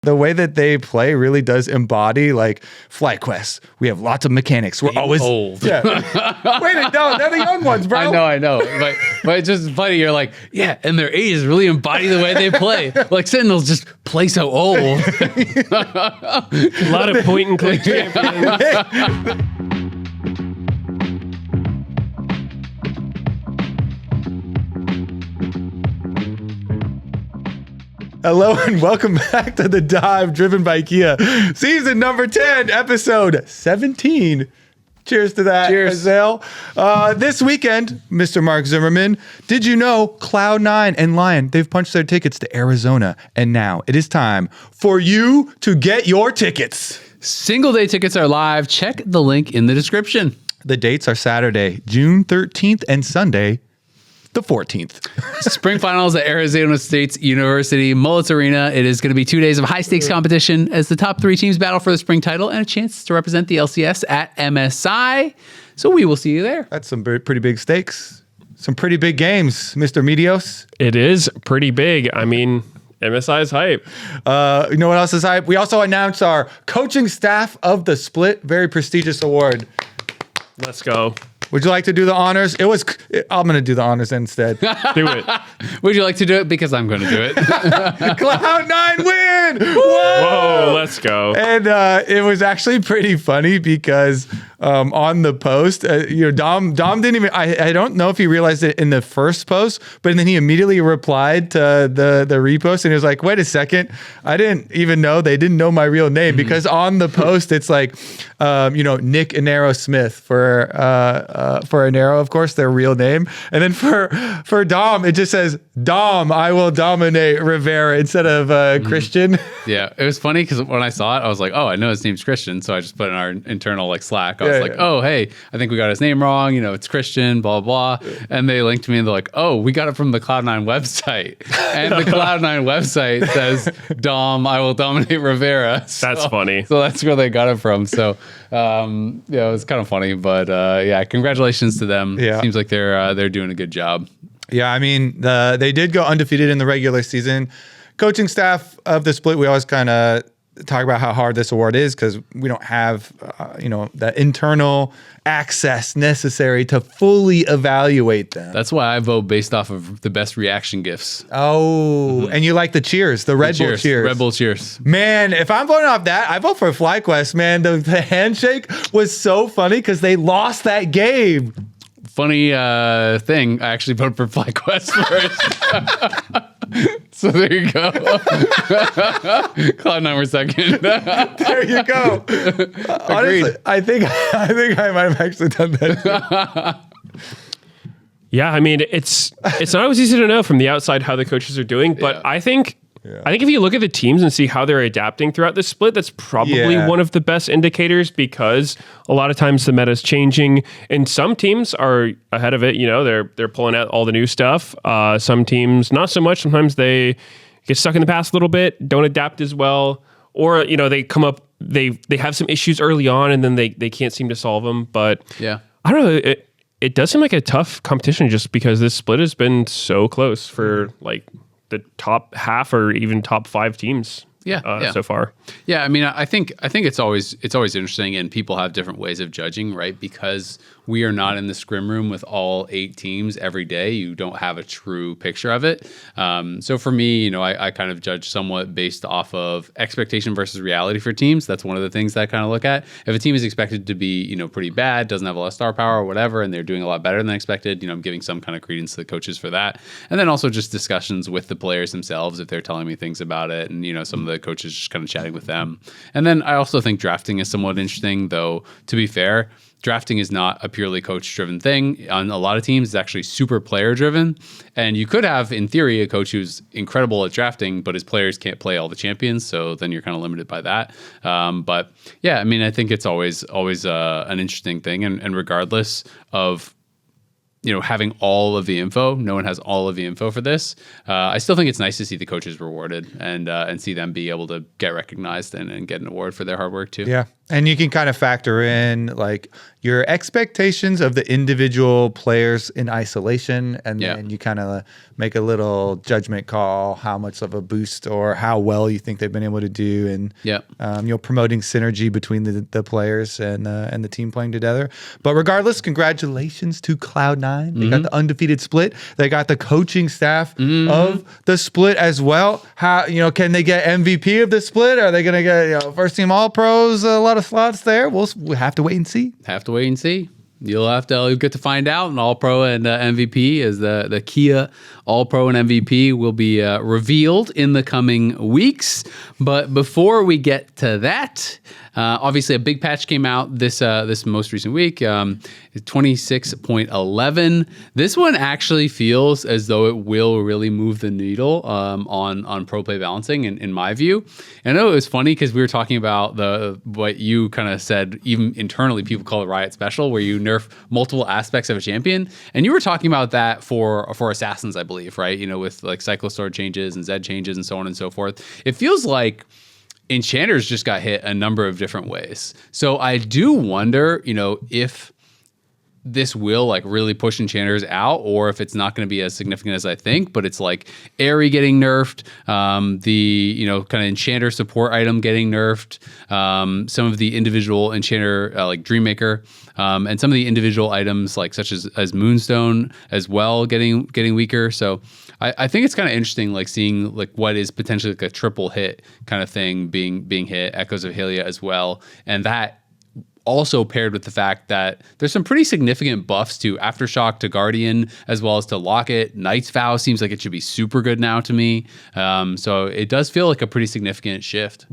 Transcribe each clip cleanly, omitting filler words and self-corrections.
the way that they play really does embody like FlyQuest. We have lots of mechanics. We're always old. Yeah. Wait, no, they're the young ones, bro. I know. But it's just funny. You're like, yeah, and their ages really embody the way they play. Like Sentinels just play so old. A lot of point and click champions. Hello and welcome back to The Dive, driven by Kia. Season number 10, episode 17. Cheers to that, Cheers. Azael. This weekend, Mr. Mark Zimmerman, did you know Cloud9 and Lyon, they've punched their tickets to Arizona, and now it is time for you to get your tickets. Single day tickets are live. Check the link in the description. The dates are Saturday, June 13th, and Sunday, the 14th. Spring finals at Arizona State University Mullets Arena. It is going to be 2 days of high stakes competition as the top three teams battle for the spring title and a chance to represent the LCS at MSI. So we will see you there. That's some pretty big stakes. Some pretty big games, Mr. Meteos. It is pretty big. I mean, MSI is hype. You know what else is hype? We also announced our coaching staff of the split. Very prestigious award. Let's go. Would you like to do the honors? I'm going to do the honors instead. Do it. Would you like to do it? Because I'm going to do it. Cloud9 win! Whoa, let's go. And it was actually pretty funny because on the post, Dom didn't even, I don't know if he realized it in the first post, but then he immediately replied to the repost and he was like, wait a second, I didn't even know they didn't know my real name because on the post, it's like, Nick Anero Smith for Anero, of course, their real name. And then for Dom, it just says, Dom, I will dominate Rivera instead of Christian. Yeah, it was funny because when I saw it, I was like, oh, I know his name's Christian. So I just put in our internal Slack. I was like, oh, hey, I think we got his name wrong. It's Christian, blah, blah. And they linked me and they're like, oh, we got it from the Cloud9 website. And the Cloud9 website says, Dom, I will dominate Rivera. That's funny. So that's where they got it from. So, it was kind of funny. But congratulations to them. Yeah. Seems like they're doing a good job. Yeah, I mean, they did go undefeated in the regular season. Coaching staff of the split, we always kind of talk about how hard this award is because we don't have, the internal access necessary to fully evaluate them. That's why I vote based off of the best reaction gifs. Oh, and you like the cheers, the Red Bull cheers. Red Bull cheers. Man, if I'm voting off that, I vote for FlyQuest, man. The handshake was so funny because they lost that game. Funny thing, I actually voted for FlyQuest first. So there you go. Cloud9 were second. There you go. Honestly, I think I might have actually done that. Yeah, I mean, it's not always easy to know from the outside how the coaches are doing, but I think if you look at the teams and see how they're adapting throughout the split, that's probably one of the best indicators because a lot of times the meta is changing and some teams are ahead of it. They're pulling out all the new stuff. Some teams, not so much. Sometimes they get stuck in the past a little bit, don't adapt as well, or, they come up, they have some issues early on and then they can't seem to solve them. But I don't know. It does seem like a tough competition just because this split has been so close for the top half or even top 5 teams so far. Yeah, I mean, I think it's always interesting and people have different ways of judging, right? Because we are not in the scrim room with all 8 teams every day. You don't have a true picture of it. So for me, I kind of judge somewhat based off of expectation versus reality for teams. That's one of the things that I kind of look at. If a team is expected to be, pretty bad, doesn't have a lot of star power or whatever, and they're doing a lot better than expected, I'm giving some kind of credence to the coaches for that. And then also just discussions with the players themselves if they're telling me things about it and, some of the coaches just kind of chatting with them. And then I also think drafting is somewhat interesting, though, to be fair, drafting is not a purely coach-driven thing. On a lot of teams, it's actually super player-driven. And you could have, in theory, a coach who's incredible at drafting, but his players can't play all the champions, so then you're kind of limited by that. But yeah, I mean, I think it's always an interesting thing. And regardless of having all of the info, no one has all of the info for this. I still think it's nice to see the coaches rewarded and see them be able to get recognized and get an award for their hard work too. Yeah. And you can kind of factor in like your expectations of the individual players in isolation, and then you kind of make a little judgment call how much of a boost or how well you think they've been able to do, and promoting synergy between the players and the team playing together. But regardless, congratulations to Cloud9. They got the undefeated split. They got the coaching staff of the split as well. How can they get MVP of the split? Are they going to get first team All Pros? A lot of slots there. We'll have to wait and see. You'll get to find out. And All Pro and MVP is the Kia All Pro and MVP will be revealed in the coming weeks. But before we get to that, obviously a big patch came out this most recent week, 26.11. This one actually feels as though it will really move the needle on pro play balancing in my view. And I know it was funny because we were talking about what you kind of said, even internally people call it Riot Special, where you nerf multiple aspects of a champion. And you were talking about that for assassins, I believe, right? With like Cyclosword changes and Zed changes and so on and so forth. It feels like enchanters just got hit a number of different ways. So I do wonder, if this will like really push enchanters out, or if it's not going to be as significant as I think. But it's like Airy getting nerfed, the kind of enchanter support item getting nerfed, some of the individual enchanter like Dreammaker, and some of the individual items like such as Moonstone as well getting weaker. So I think it's kind of interesting, like seeing like what is potentially like a triple hit kind of thing being hit, Echoes of Hylia as well, and that also paired with the fact that there's some pretty significant buffs to Aftershock, to Guardian, as well as to Locket. Knight's Vow seems like it should be super good now to me. So it does feel like a pretty significant shift.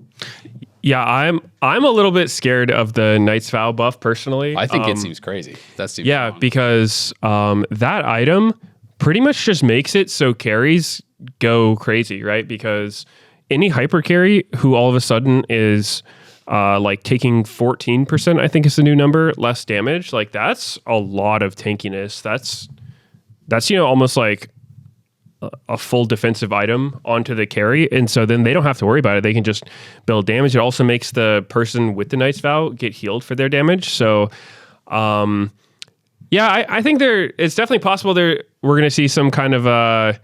Yeah, I'm a little bit scared of the Knight's Vow buff personally. I think it seems crazy. That seems wrong. Because that item pretty much just makes it so carries go crazy, right? Because any hyper carry who all of a sudden is like taking 14%, I think is the new number, less damage. Like that's a lot of tankiness. That's almost like a full defensive item onto the carry. And so then they don't have to worry about it. They can just build damage. It also makes the person with the Knight's Vow get healed for their damage. So, I think it's definitely possible we're going to see some kind of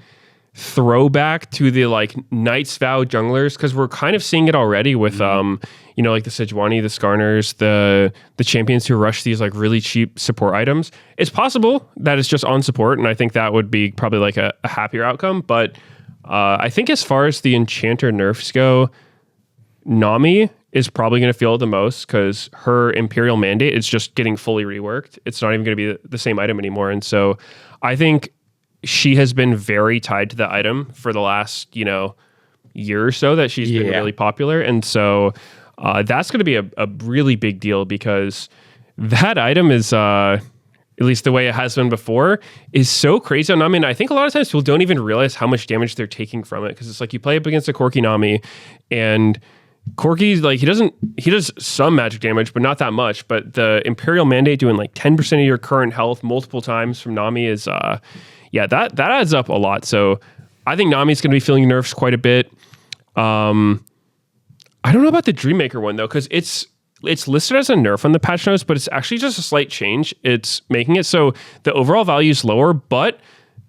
throwback to the like Knight's Vow junglers, because we're kind of seeing it already with like the Sejuani, the Skarners, the champions who rush these like really cheap support items. It's possible that it's just on support, and I think that would be probably like a happier outcome. But I think as far as the enchanter nerfs go, Nami is probably going to feel it the most because her Imperial Mandate is just getting fully reworked. It's not even going to be the same item anymore. And so I think she has been very tied to the item for the last, year or so that she's been really popular. And so that's going to be a really big deal, because that item is, at least the way it has been before, is so crazy on Nami. And I think a lot of times people don't even realize how much damage they're taking from it, because it's like you play up against a Corki Nami, and Corki's like, he does some magic damage, but not that much. But the Imperial Mandate doing like 10% of your current health multiple times from Nami is, that adds up a lot. So I think Nami's going to be feeling nerfs quite a bit. I don't know about the Dreammaker one though, because it's listed as a nerf on the patch notes, but it's actually just a slight change. It's making it so the overall value is lower, but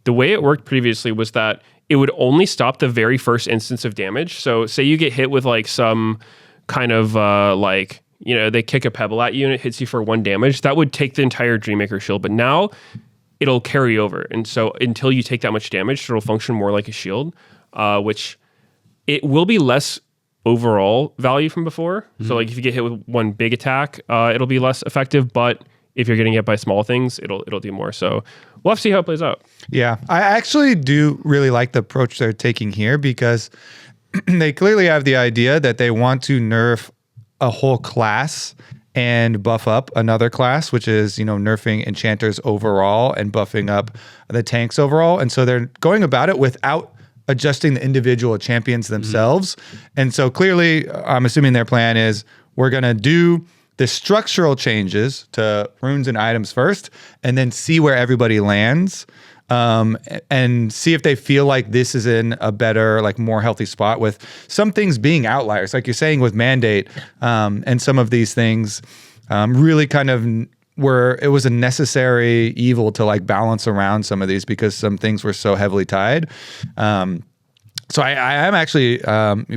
the way it worked previously was that it would only stop the very first instance of damage. So say you get hit with like some kind of they kick a pebble at you and it hits you for 1 damage, that would take the entire Dreammaker shield. But now it'll carry over. And so until you take that much damage, it'll function more like a shield, which it will be less overall value from before. Mm-hmm. So like if you get hit with 1 big attack, it'll be less effective, but if you're getting hit by small things, it'll do more. So we'll have to see how it plays out. Yeah, I actually do really like the approach they're taking here, because they clearly have the idea that they want to nerf a whole class and buff up another class, which is, nerfing enchanters overall and buffing up the tanks overall. And so they're going about it without adjusting the individual champions themselves. Mm-hmm. And so clearly, I'm assuming their plan is we're going to do the structural changes to runes and items first, and then see where everybody lands. and see if they feel like this is in a better, like more healthy spot, with some things being outliers, like you're saying with mandate, and some of these things really kind of where it was a necessary evil to like balance around some of these, because some things were so heavily tied. So I am actually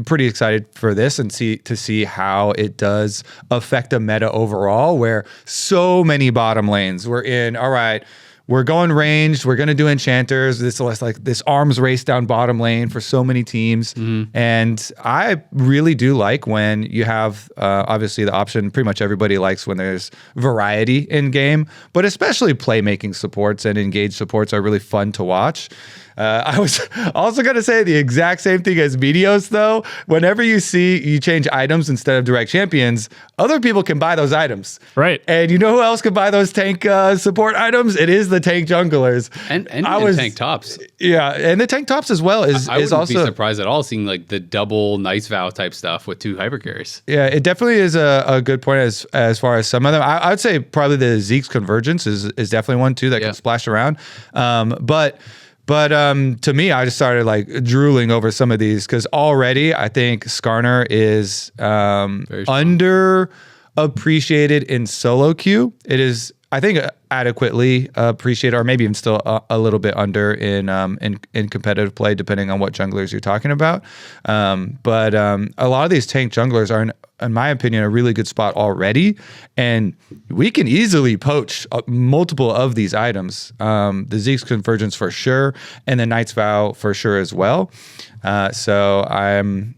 pretty excited for this and to see how it does affect the meta overall, where so many bottom lanes were in, all right, we're going ranged, we're going to do enchanters. This is like this arms race down bottom lane for so many teams. And I really do like when you have, obviously the option, pretty much everybody likes when there's variety in game, but especially playmaking supports and engaged supports are really fun to watch. I was also going to say the exact same thing as Meteos, though. Whenever you change items instead of direct champions, other people can buy those items. Right. And you know who else can buy those tank support items? It is the tank junglers. And tank tops. Yeah, and the tank tops as well I wouldn't also be surprised at all seeing like the double Night's Vow type stuff with 2 hyper carries. Yeah, it definitely is a good point as far as some of them. I would say probably the Zeke's Convergence is definitely one too that can splash around. But to me, I just started like drooling over some of these, because already I think Skarner is underappreciated in solo queue. It is, I think, adequately appreciated, or maybe even still a little bit under in competitive play, depending on what junglers you're talking about. But a lot of these tank junglers are, in my opinion, a really good spot already, and we can easily poach multiple of these items. The Zeke's Convergence for sure, and the Night's Vow for sure as well. So I'm,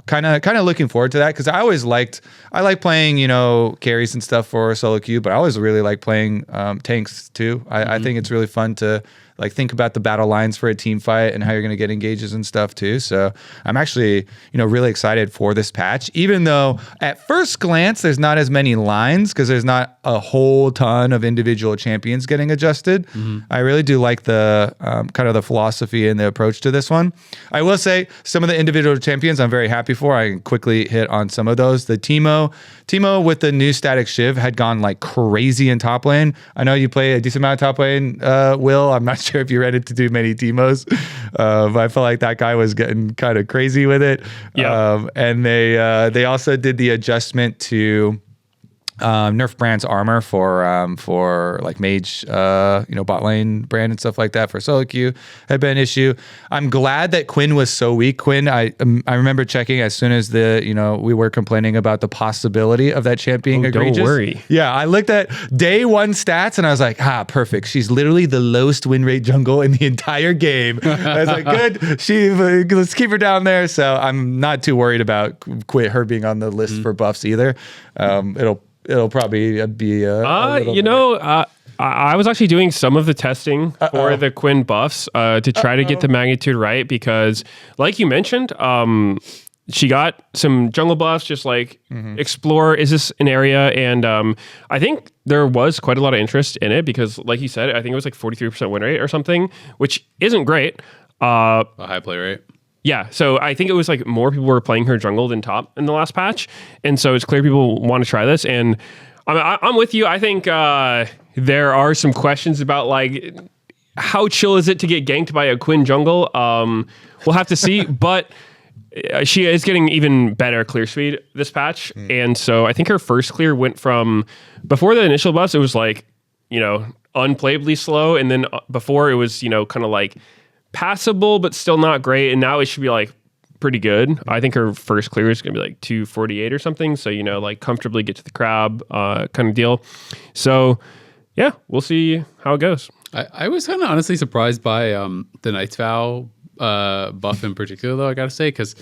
kind of looking forward to that, because I like playing, carries and stuff for solo queue, but I always really like playing tanks too. I think it's really fun to like think about the battle lines for a team fight and how you're going to get engages and stuff too. So I'm actually, really excited for this patch, even though at first glance there's not as many lines, because there's not a whole ton of individual champions getting adjusted. I really do like the kind of the philosophy and the approach to this one. I will say some of the individual champions I'm very happy for. I can quickly hit on some of those. The Teemo with the new static Shiv had gone like crazy in top lane. I know you play a decent amount of top lane, Will. I'm not sure if you read it to do many Teemos, but I felt like that guy was getting kind of crazy with it. Yeah. And they also did the adjustment to nerf Brand's armor for like mage, bot lane Brand and stuff like that for solo queue had been an issue. I'm glad that Quinn was so weak. Quinn, I remember checking as soon as we were complaining about the possibility of that champ being egregious. Don't worry. Yeah, I looked at day 1 stats and I was like, perfect. She's literally the lowest win rate jungle in the entire game. I was like, good. Let's keep her down there. So I'm not too worried about her being on the list for buffs either. It'll probably be I was actually doing some of the testing for the Quinn buffs to try to get the magnitude right, because like you mentioned, she got some jungle buffs, just like explore, is this an area? And I think there was quite a lot of interest in it, because like you said, I think it was like 43% win rate or something, which isn't great. A high play rate. Yeah, so I think it was like more people were playing her jungle than top in the last patch, and so it's clear people want to try this. And I'm with you. I think there are some questions about like how chill is it to get ganked by a Quinn jungle. We'll have to see, but she is getting even better clear speed this patch, and so I think her first clear went from before the initial buffs, it was like unplayably slow, and then before it was kind of like passable but still not great, and now it should be like pretty good. I think her first clear is gonna be like 248 or something, so like comfortably get to the crab kind of deal. So yeah, we'll see how it goes. I was kind of honestly surprised by the Night's Vow buff in particular, though, I gotta say, because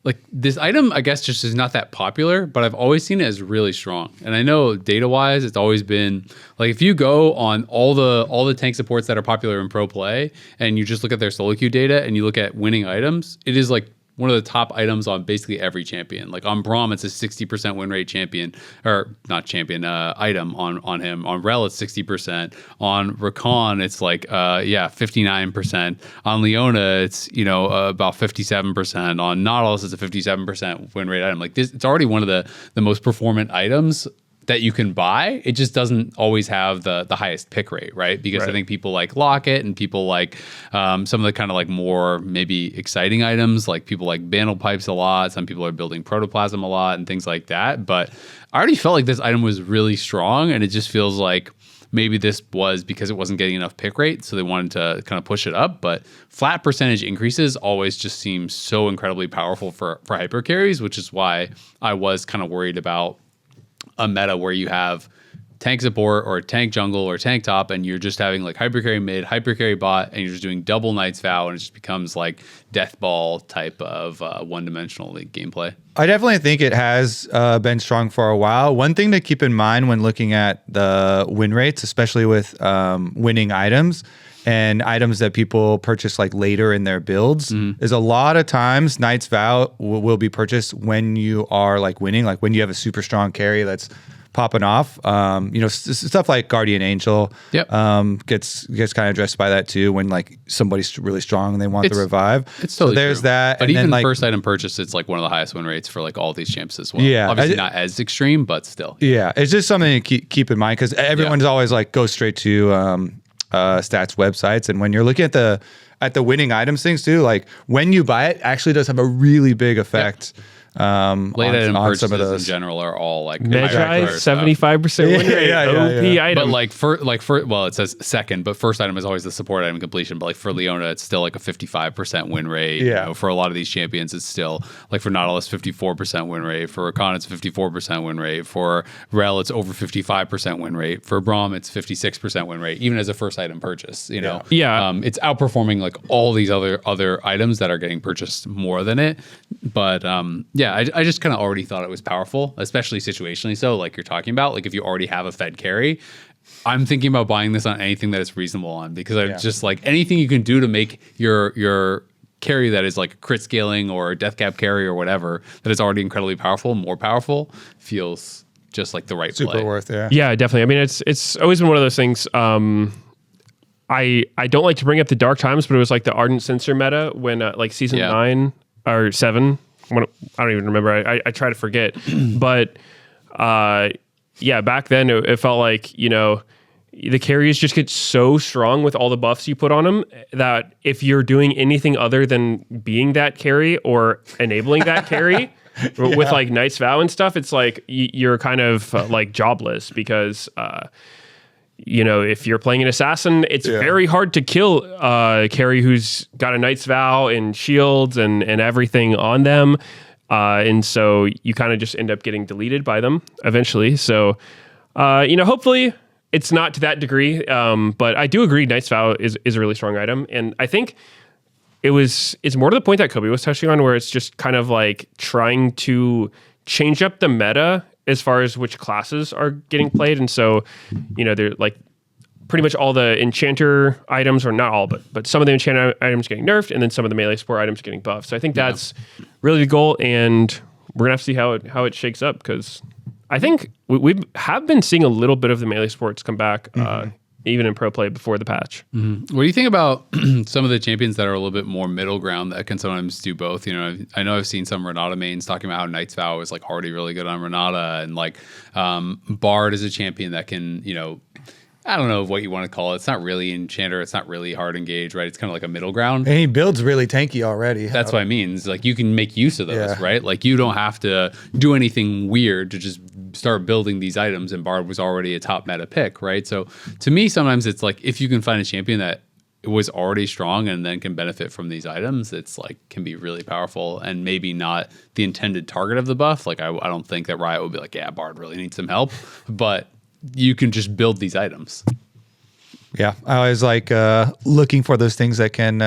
like this item, I guess, just is not that popular, but I've always seen it as really strong. And I know data-wise, it's always been like, if you go on all the tank supports that are popular in pro play, and you just look at their solo queue data and you look at winning items, it is like one of the top items on basically every champion. Like on Braum, it's a 60% win rate champion, or not champion, item on him. On Rel, it's 60%. On Rakan, it's like 59%. On Leona, it's about 57%. On Nautilus, it's a 57% win rate item. Like this, it's already one of the most performant items that you can buy. It just doesn't always have the highest pick rate, right? Because I think people like Locket and people like some of the kind of like more maybe exciting items, like people like Bandle Pipes a lot. Some people are building Protoplasm a lot and things like that. But I already felt like this item was really strong, and it just feels like maybe this was because it wasn't getting enough pick rate, so they wanted to kind of push it up. But flat percentage increases always just seem so incredibly powerful for hyper carries, which is why I was kind of worried about a meta where you have tank support or tank jungle or tank top, and you're just having like hyper carry mid, hyper carry bot, and you're just doing double Knight's Vow, and it just becomes like death ball type of one-dimensional like, gameplay. I definitely think it has been strong for a while. One thing to keep in mind when looking at the win rates, especially with winning items and items that people purchase like later in their builds, is a lot of times Knight's Vow will be purchased when you are like winning, like when you have a super strong carry that's popping off. Stuff like Guardian Angel gets kind of addressed by that too, when like somebody's really strong and they want the revive. It's totally so there's true. that. But and even then, like, first item purchase, it's like one of the highest win rates for like all these champs as well. Yeah. Obviously not as extreme, but still. Yeah. It's just something to keep in mind, because everyone's always like go straight to stats websites. And when you're looking at the winning items things too, like when you buy it actually does have a really big effect. Late item on purchases some of those in general are all like Magi 75% win rate. OP item. But like for well, it says second, but first item is always the support item completion. But like for Leona, it's still like a 55% win rate. Yeah. You know, for a lot of these champions, it's still like for Nautilus 54% win rate. For Rakan, it's 54% win rate. For Rel, it's over 55% win rate. For Braum, it's 56% win rate, even as a first item purchase. You know, it's outperforming like all these other items that are getting purchased more than it. But I just kind of already thought it was powerful, especially situationally. So, like you're talking about, like if you already have a Fed carry, I'm thinking about buying this on anything that it's reasonable on, because I just like anything you can do to make your carry that is like crit scaling or death cap carry or whatever that is already incredibly powerful, more powerful, feels just like the right super play. worth. Yeah, definitely. I mean, it's always been one of those things. I don't like to bring up the dark times, but it was like the Ardent Sensor meta when like season 9 or 7. I don't even remember. I try to forget. But back then it felt like, the carries just get so strong with all the buffs you put on them that if you're doing anything other than being that carry or enabling that carry with like Knight's Vow and stuff, it's like you're kind of like jobless, because if you're playing an assassin, it's very hard to kill carry who's got a Knight's Vow and shields and everything on them. And so you kind of just end up getting deleted by them eventually. So, hopefully it's not to that degree. But I do agree Knight's Vow is a really strong item. And I think it's more to the point that Kobe was touching on, where it's just kind of like trying to change up the meta as far as which classes are getting played. And so, they're like pretty much all the enchanter items, or not all, but some of the enchanter items getting nerfed, and then some of the melee support items getting buffed. So I think that's really the goal, and we're gonna have to see how it shakes up, because I think we have been seeing a little bit of the melee supports come back, even in pro play before the patch. What do you think about some of the champions that are a little bit more middle ground that can sometimes do both? I know I've seen some Renata mains talking about how Knight's Vow is like already really good on Renata, and like Bard is a champion that can, I don't know what you want to call it. It's not really enchanter. It's not really hard engage, right? It's kind of like a middle ground. And he builds really tanky already. That's what I mean. It's like you can make use of those, right? Like you don't have to do anything weird to just start building these items, and Bard was already a top meta pick, right? So to me, sometimes it's like if you can find a champion that was already strong and then can benefit from these items, it's like can be really powerful, and maybe not the intended target of the buff. Like I don't think that Riot would be like, yeah, Bard really needs some help, but you can just build these items. Yeah, I always like looking for those things that can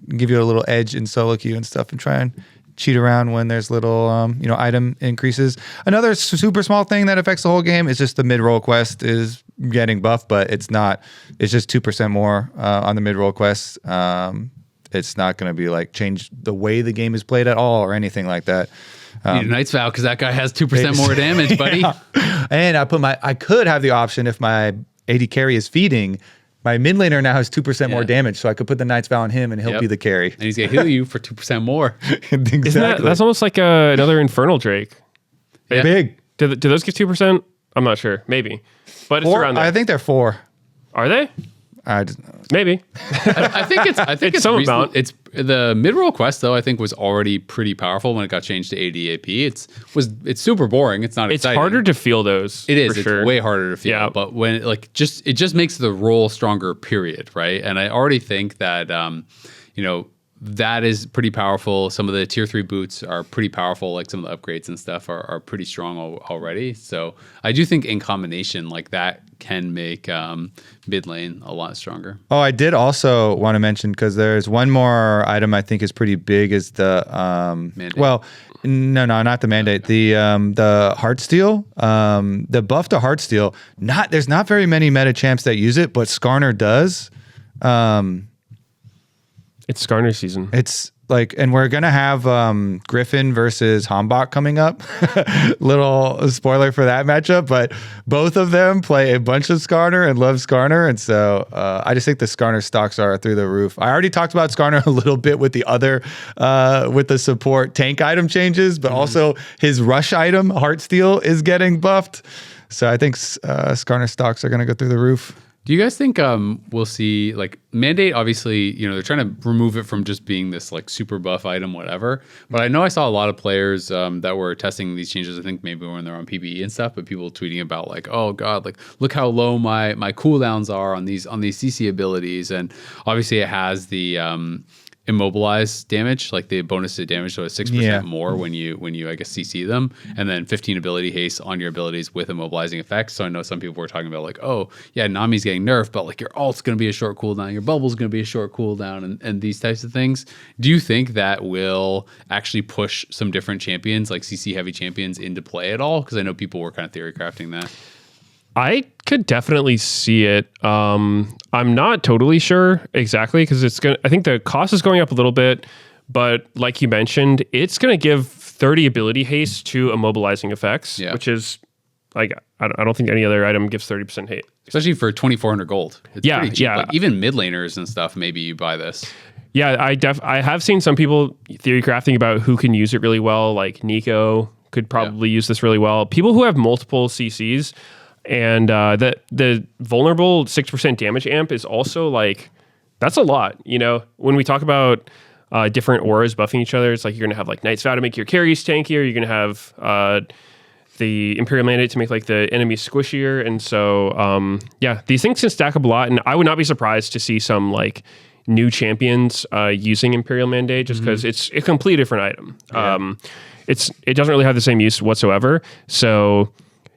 give you a little edge in solo queue and stuff, and try and cheat around when there's little item increases. Another super small thing that affects the whole game is just the mid-roll quest is getting buffed, but it's not. It's just 2% more on the mid-roll quest. It's not going to be like change the way the game is played at all or anything like that. You need a Knight's Vow because that guy has 2% more damage, buddy. And I could have the option, if my AD carry is feeding, my mid laner now has 2% more damage, so I could put the Knight's Vow on him and he'll be the carry. And he's going to heal you for 2% more. Exactly. That's almost like another Infernal Drake. Big. Do those give 2%? I'm not sure. Maybe. But it's Four? around there. I think they're 4. Are they? Maybe. I think it's some amount. It's the mid-roll quest though. I think was already pretty powerful when it got changed to ADAP. It's super boring. It's not. It's exciting. harder to feel those. It is. For It's sure. way harder to feel. Yeah. But when it just makes the roll stronger. Period. Right. And I already think that that is pretty powerful. Some of the tier 3 boots are pretty powerful. Like some of the upgrades and stuff are pretty strong already. So I do think in combination like that can make mid lane a lot stronger. Oh, I did also want to mention, because there's one more item I think is pretty big, is the Mandate. well, no, not the mandate. The Heartsteel, the buff to Heartsteel. There's not very many meta champs that use it, but Skarner does. It's Skarner season. It's like, and we're gonna have Griffin versus Hambach coming up. Little spoiler for that matchup, but both of them play a bunch of Skarner and love Skarner, and so I just think the Skarner stocks are through the roof. I already talked about Skarner a little bit with the other with the support tank item changes, but also his rush item Heartsteel is getting buffed. So I think Skarner stocks are gonna go through the roof. Do you guys think we'll see like mandate? Obviously, they're trying to remove it from just being this like super buff item, whatever. But I know I saw a lot of players that were testing these changes. I think maybe when they're on PBE and stuff, but people tweeting about like, oh god, like look how low my cooldowns are on these CC abilities, and obviously it has the immobilize damage, like the bonus to damage, so it's 6% more when you I guess CC them, and then 15 ability haste on your abilities with immobilizing effects. So I know some people were talking about like, oh yeah, Nami's getting nerfed, but like your ult's going to be a short cooldown, your bubble's going to be a short cooldown, and these types of things. Do you think that will actually push some different champions, like CC heavy champions, into play at all? Because I know people were kind of theory crafting that. I could definitely see it. I'm not totally sure exactly, because I think the cost is going up a little bit, but like you mentioned, it's going to give 30 ability haste to immobilizing effects, which is like, I don't think any other item gives 30% haste. Especially for 2,400 gold. It's pretty cheap. Yeah. Like, even mid laners and stuff, maybe you buy this. Yeah, I have seen some people theory crafting about who can use it really well, like Nico could probably use this really well. People who have multiple CCs. And the vulnerable 6% damage amp is also like, that's a lot. When we talk about different auras buffing each other, it's like you're going to have like Knight's Vow to make your carries tankier. You're going to have the Imperial Mandate to make like the enemy squishier. And so, these things can stack up a lot. And I would not be surprised to see some like new champions using Imperial Mandate, just because it's a completely different item. Yeah. It doesn't really have the same use whatsoever. So...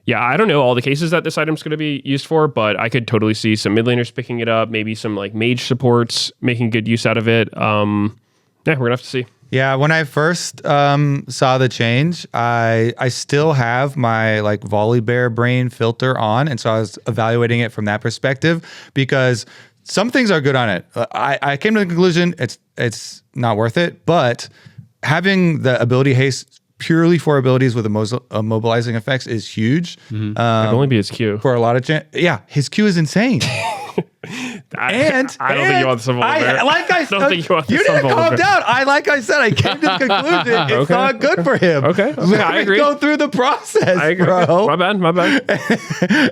yeah, I don't know all the cases that this item's going to be used for, but I could totally see some mid laners picking it up, maybe some like mage supports making good use out of it. We're going to have to see. Yeah, when I first saw the change, I still have my like volley bear brain filter on, and so I was evaluating it from that perspective, because some things are good on it. I came to the conclusion it's not worth it, but having the ability haste purely for abilities with immobilizing effects is huge. It'd only be his Q. For a lot of his Q is insane. I don't think you want some there. You need to calm down. Like I said, I came to the conclusion it's not good for him. Okay, I agree. Go through the process, I agree. bro. My bad.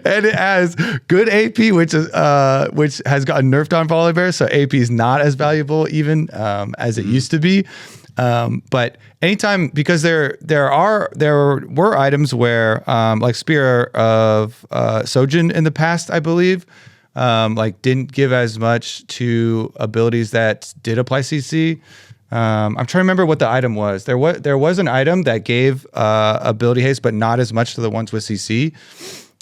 And it has good AP, which has gotten nerfed on volley bear, so AP is not as valuable even as it used to be. But anytime, because there were items where like Spear of Sojin in the past, I believe, like didn't give as much to abilities that did apply CC. I'm trying to remember what the item was. There was an item that gave ability haste, but not as much to the ones with CC.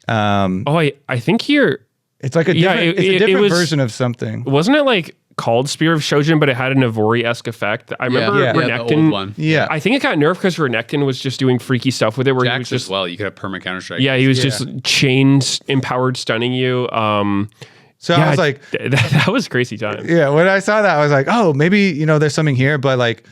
I think here it's like a different version of something. Wasn't it like called Spear of Shojin, but it had a Navori-esque effect? I remember Renekton. The old one. Yeah, I think it got nerfed because Renekton was just doing freaky stuff with it. Where Jax he was just as well. You could have perma counter strike. Yeah, he was just chains empowered stunning you. So I was like, that was crazy time. Yeah, when I saw that, I was like, oh, maybe there's something here, but like,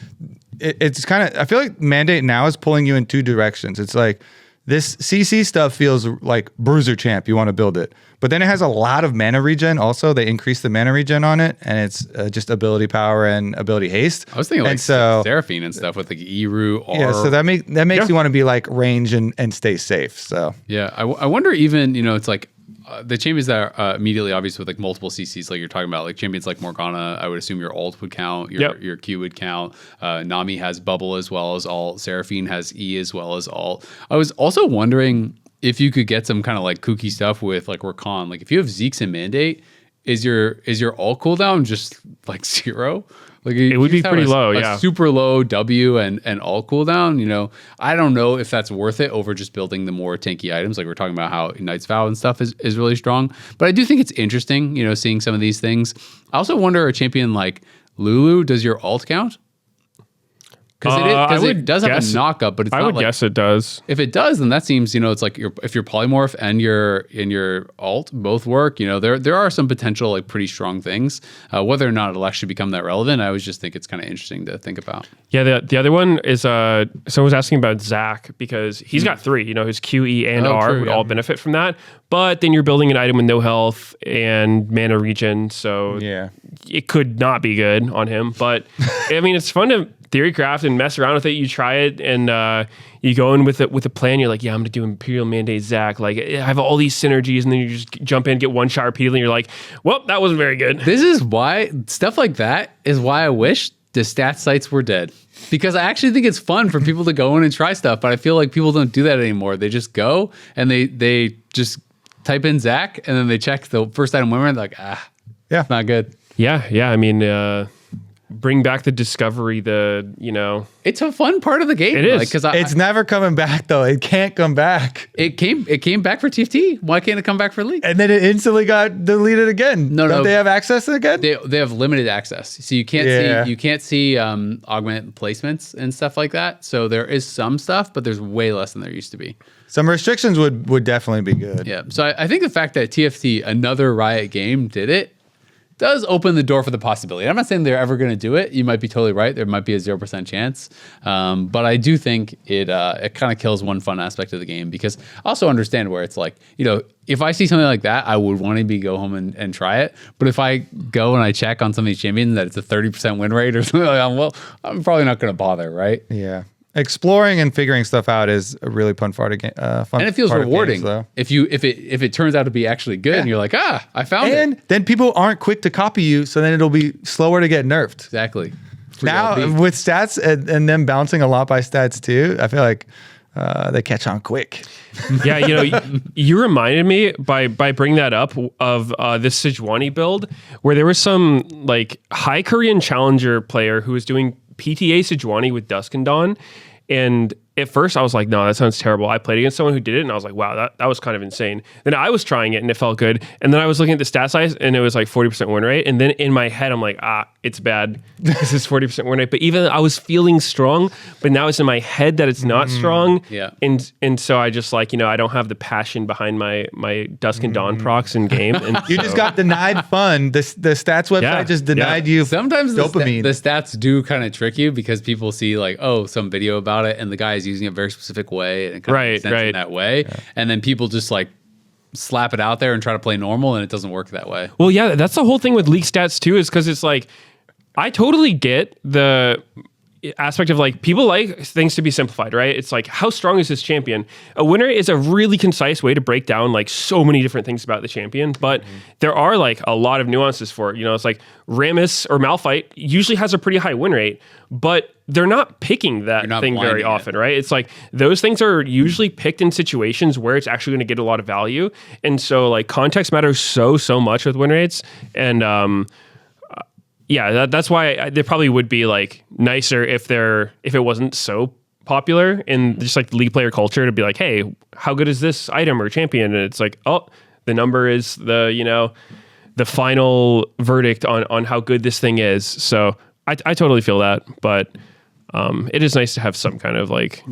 it's kind of. I feel like Mandate now is pulling you in two directions. It's like this CC stuff feels like Bruiser Champ. You want to build it. But then it has a lot of mana regen also. They increase the mana regen on it, and it's just ability power and ability haste. I was thinking like Seraphine and stuff with like Eru. Yeah, so that makes you want to be like range and stay safe. So yeah, I wonder even, it's like the champions that are immediately obvious with like multiple CCs, like you're talking about, like champions like Morgana, I would assume your ult would count, your Q would count. Nami has bubble as well as ult. Seraphine has E as well as ult. I was also wondering if you could get some kind of like kooky stuff with like Rakan. Like if you have Zeke's and Mandate, is your ult cooldown just like 0? Like it would be pretty low, a super low W and ult cooldown. I don't know if that's worth it over just building the more tanky items. Like we're talking about how Knight's Vow and stuff is really strong. But I do think it's interesting, seeing some of these things. I also wonder, a champion like Lulu, does your ult count? Because it does have a knockup, but it's not. I would guess it does. If it does, then that seems, it's like if your polymorph and your ult both work, there are some potential like pretty strong things. Whether or not it'll actually become that relevant, I always just think it's kind of interesting to think about. Yeah, the other one is someone was asking about Zach, because he's got 3. His Q, E, and R would all benefit from that. But then you're building an item with no health and mana regen, so it could not be good on him. But I mean, it's fun to theory craft and mess around with it. You try it and you go in with a plan. You're like, yeah, I'm gonna do Imperial Mandate Zach. Like, I have all these synergies, and then you just jump in, get one shot repeatedly. And you're like, well, that wasn't very good. This is why stuff like that is why I wish the stat sites were dead, because I actually think it's fun for people to go in and try stuff. But I feel like people don't do that anymore. They just go and they just type in Zach, and then they check the first item winner, and they're like, it's not good. Yeah. I mean, bring back the discovery, it's a fun part of the game. It is. Because it's never coming back though. It can't come back. It came back for TFT. Why can't it come back for League? And then it instantly got deleted again. Don't they have access to it again? They have limited access, so you can't see augment placements and stuff like that. So there is some stuff, but there's way less than there used to be. Some restrictions would definitely be good. Yeah. So I think the fact that TFT, another Riot game, did it does open the door for the possibility. I'm not saying they're ever going to do it. You might be totally right. There might be a 0% chance. But I do think it kind of kills one fun aspect of the game, because I also understand where it's like, if I see something like that, I would want to go home and try it. But if I go and I check on some of these champions that it's a 30% win rate or something like that, well, I'm probably not going to bother, right? Yeah. Exploring and figuring stuff out is a really fun part of game. And it feels rewarding if it turns out to be actually good, and you're like, I found it. And then people aren't quick to copy you, so then it'll be slower to get nerfed. Exactly. Now with stats and them bouncing a lot by stats too, I feel like they catch on quick. Yeah, you reminded me by bringing that up of this Sejuani build, where there was some like high Korean challenger player who was doing PTA Sejuani with Dusk and Dawn, and at first I was like, no, that sounds terrible. I played against someone who did it, and I was like, wow, that was kind of insane. Then I was trying it, and it felt good. And then I was looking at the stat size, and it was like 40% win rate. And then in my head, I'm like, it's bad. This is 40% win rate. But even I was feeling strong, but now it's in my head that it's not strong. Yeah. And so I just like, I don't have the passion behind my Dusk and Dawn procs in game. And you just got denied fun. The stats website just denied you. Sometimes dopamine. The stats do kind of trick you, because people see like, some video about it, and the guy is using a very specific way, and it kind of makes sense in that way. Yeah. And then people just like slap it out there and try to play normal, and it doesn't work that way. Well, yeah, that's the whole thing with league stats too, is because it's like, I totally get the aspect of like, people like things to be simplified, right? It's like, how strong is this champion? A winner is a really concise way to break down like so many different things about the champion, but there are like a lot of nuances for it. It's like Rammus or Malphite usually has a pretty high win rate, but they're not picking that thing very often, right? It's like those things are usually picked in situations where it's actually going to get a lot of value. And so like context matters so much with win rates. And that's why there probably would be like nicer if it wasn't so popular in just like league player culture to be like, hey, how good is this item or champion? And it's like, the number is the final verdict on how good this thing is. So I totally feel that, but it is nice to have some kind of like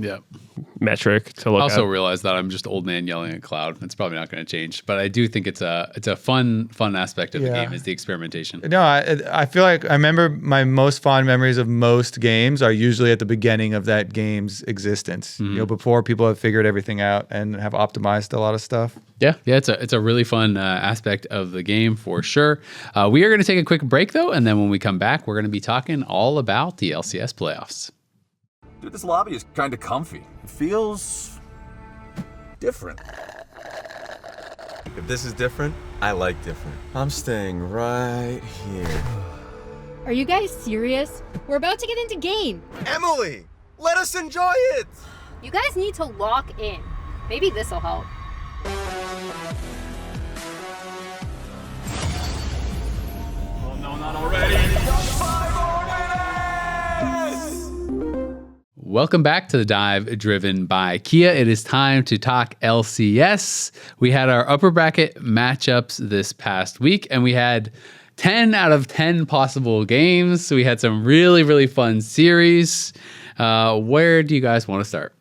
metric to look I also at. realize that I'm just old man yelling at Cloud. It's probably not going to change, but I do think it's a fun aspect of the game is the experimentation. No, I feel like I remember my most fond memories of most games are usually at the beginning of that game's existence. You know, before people have figured everything out and have optimized a lot of stuff. Yeah, it's a really fun aspect of the game for sure. We are going to take a quick break though, and then when we come back, we're going to be talking all about the LCS playoffs. Dude, this lobby is kind of comfy. It feels different. If this is different, I like different. I'm staying right here. Are you guys serious? We're about to get into game. Emily, let us enjoy it! You guys need to lock in. Maybe this'll help. Welcome back to the dive driven by Kia. It is time to talk LCS. We had our upper bracket matchups this past week, and we had 10 out of 10 possible games. So we had some really, really fun series. Where do you guys want to start?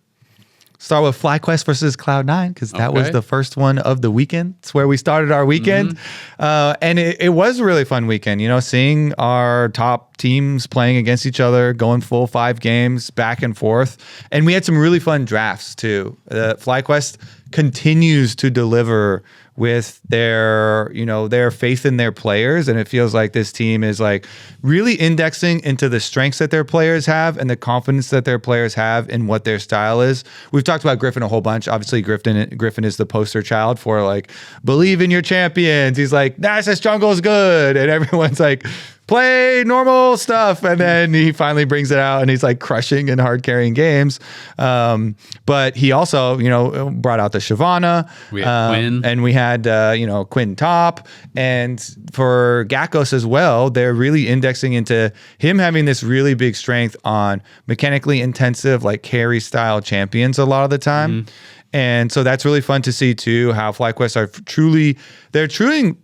Start with FlyQuest versus Cloud9 because that was the first one of the weekend. It's where we started our weekend. And it was a really fun weekend, you know, seeing our top teams playing against each other, going full 5 games back and forth. And we had some really fun drafts too. FlyQuest continues to deliver with their, you know, their faith in their players. And it feels like this team is like really indexing into the strengths that their players have and the confidence that their players have in what their style is. We've talked about Griffin a whole bunch. Obviously, Griffin is the poster child for like, believe in your champions. He's like, Nasus jungle is good. And everyone's like, play normal stuff. And then he finally brings it out and he's like crushing and hard carrying games. But he also, you know, brought out the Shyvana. We had Quinn. And we had, you know, Quinn top. And for Gakkos as well, they're really indexing into him having this really big strength on mechanically intensive, like carry style champions a lot of the time. And so that's really fun to see too, how FlyQuest are truly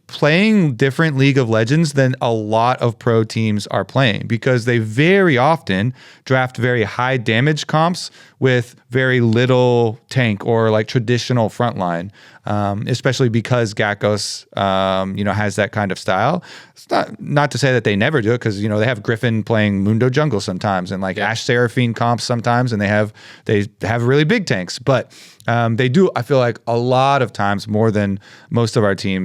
playing different League of Legends than a lot of pro teams are playing, because they very often draft very high damage comps with very little tank or like traditional frontline, especially because Gakkos, you know, has that kind of style. It's not to say that they never do it, because, you know, they have Griffin playing Mundo jungle sometimes and like Ashe Seraphine comps sometimes, and they have really big tanks, but they do, I feel like a lot of times more than most of our teams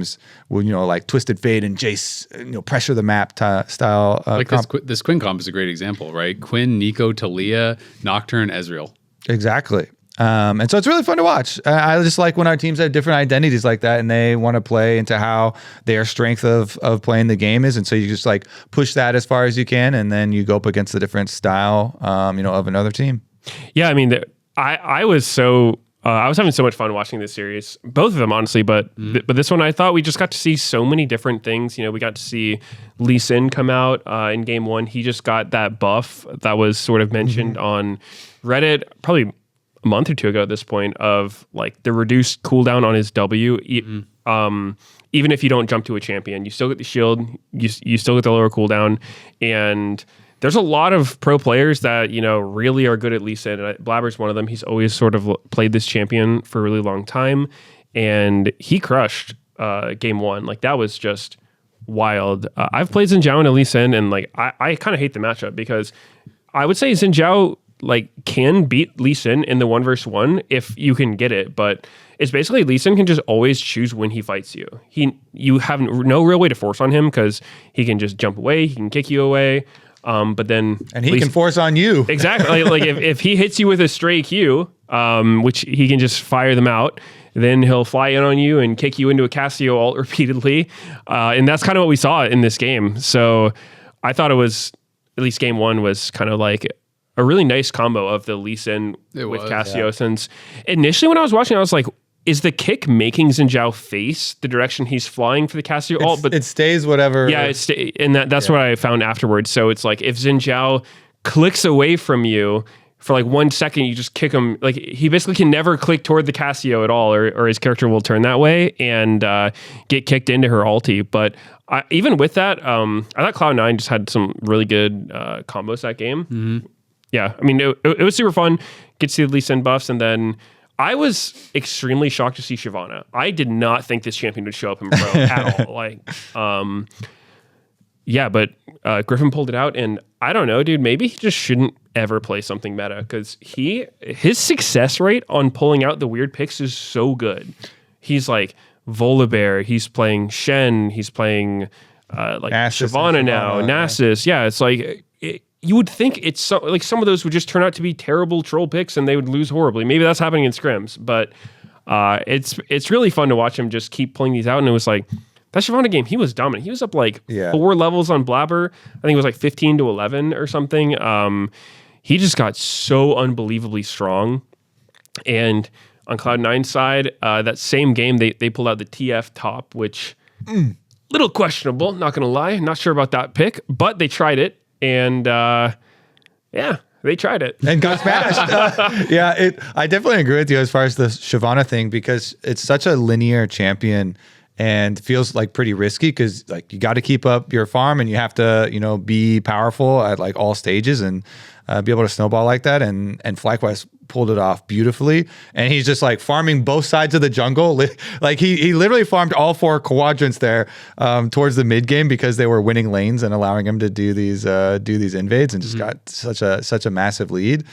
will, you know, like Twisted Fate and Jace, you know, pressure the map style. Like this Quinn comp is a great example, right? Quinn, Nico, Talia, Nocturne, Ezreal. Exactly. And so it's really fun to watch. I just like when our teams have different identities like that and they want to play into how their strength of playing the game is. And so you just like push that as far as you can, and then you go up against the different style, you know, of another team. Yeah, I mean, I was having so much fun watching this series, both of them, honestly. But this one, I thought we just got to see so many different things. You know, we got to see Lee Sin come out in game 1. He just got that buff that was sort of mentioned on Reddit probably a month or two ago at this point, of like the reduced cooldown on his W. Even if you don't jump to a champion, you still get the shield, you still get the lower cooldown. And there's a lot of pro players that, you know, really are good at Lee Sin. Blabber's one of them. He's always sort of played this champion for a really long time, and he crushed game 1. Like, that was just wild. I've played Xin Zhao and Lee Sin, and like I kind of hate the matchup, because I would say Xin Zhao like can beat Lee Sin in the 1v1 if you can get it, but it's basically Lee Sin can just always choose when he fights you. You have no real way to force on him, because he can just jump away, he can kick you away. But then he can force on you. Exactly. like if he hits you with a stray Q, which he can just fire them out, then he'll fly in on you and kick you into a Cassio ult repeatedly. And that's kind of what we saw in this game. So I thought it was, at least game 1 was kind of like a really nice combo of the Lee Sin with Cassio. Since initially when I was watching, I was like, is the kick making Xin Zhao face the direction he's flying for the Cassio ult? But it stays whatever. Yeah, and that's what I found afterwards. So it's like if Xin Zhao clicks away from you for like 1 second, you just kick him. Like, he basically can never click toward the Cassio at all, or his character will turn that way and get kicked into her ulti. But even with that, I thought Cloud9 just had some really good combos that game. Yeah, I mean, it was super fun. gets the Lee Sin buffs, and then I was extremely shocked to see Shyvana. I did not think this champion would show up in pro at all. Like, but Griffin pulled it out, and I don't know, dude. Maybe he just shouldn't ever play something meta because his success rate on pulling out the weird picks is so good. He's like Volibear, he's playing Shen, he's playing like Shyvana now, Nasus. Yeah, it's like you would think it's like some of those would just turn out to be terrible troll picks and they would lose horribly. Maybe that's happening in scrims, but it's really fun to watch him just keep pulling these out. And it was like that Shyvana game, he was dominant. He was up like 4 levels on Blabber. I think it was like 15 to 11 or something. He just got so unbelievably strong. And on Cloud9's side, that same game, they pulled out the TF top, which little questionable, not going to lie. Not sure about that pick, but they tried it. And they tried it. And got smashed. I definitely agree with you as far as the Shyvana thing, because it's such a linear champion and feels like pretty risky because like you got to keep up your farm and you have to, be powerful at like all stages and be able to snowball like that. And FlyQuest pulled it off beautifully. And he's just like farming both sides of the jungle. Like he literally farmed all 4 quadrants there towards the mid game because they were winning lanes and allowing him to do these invades and just got such a massive lead.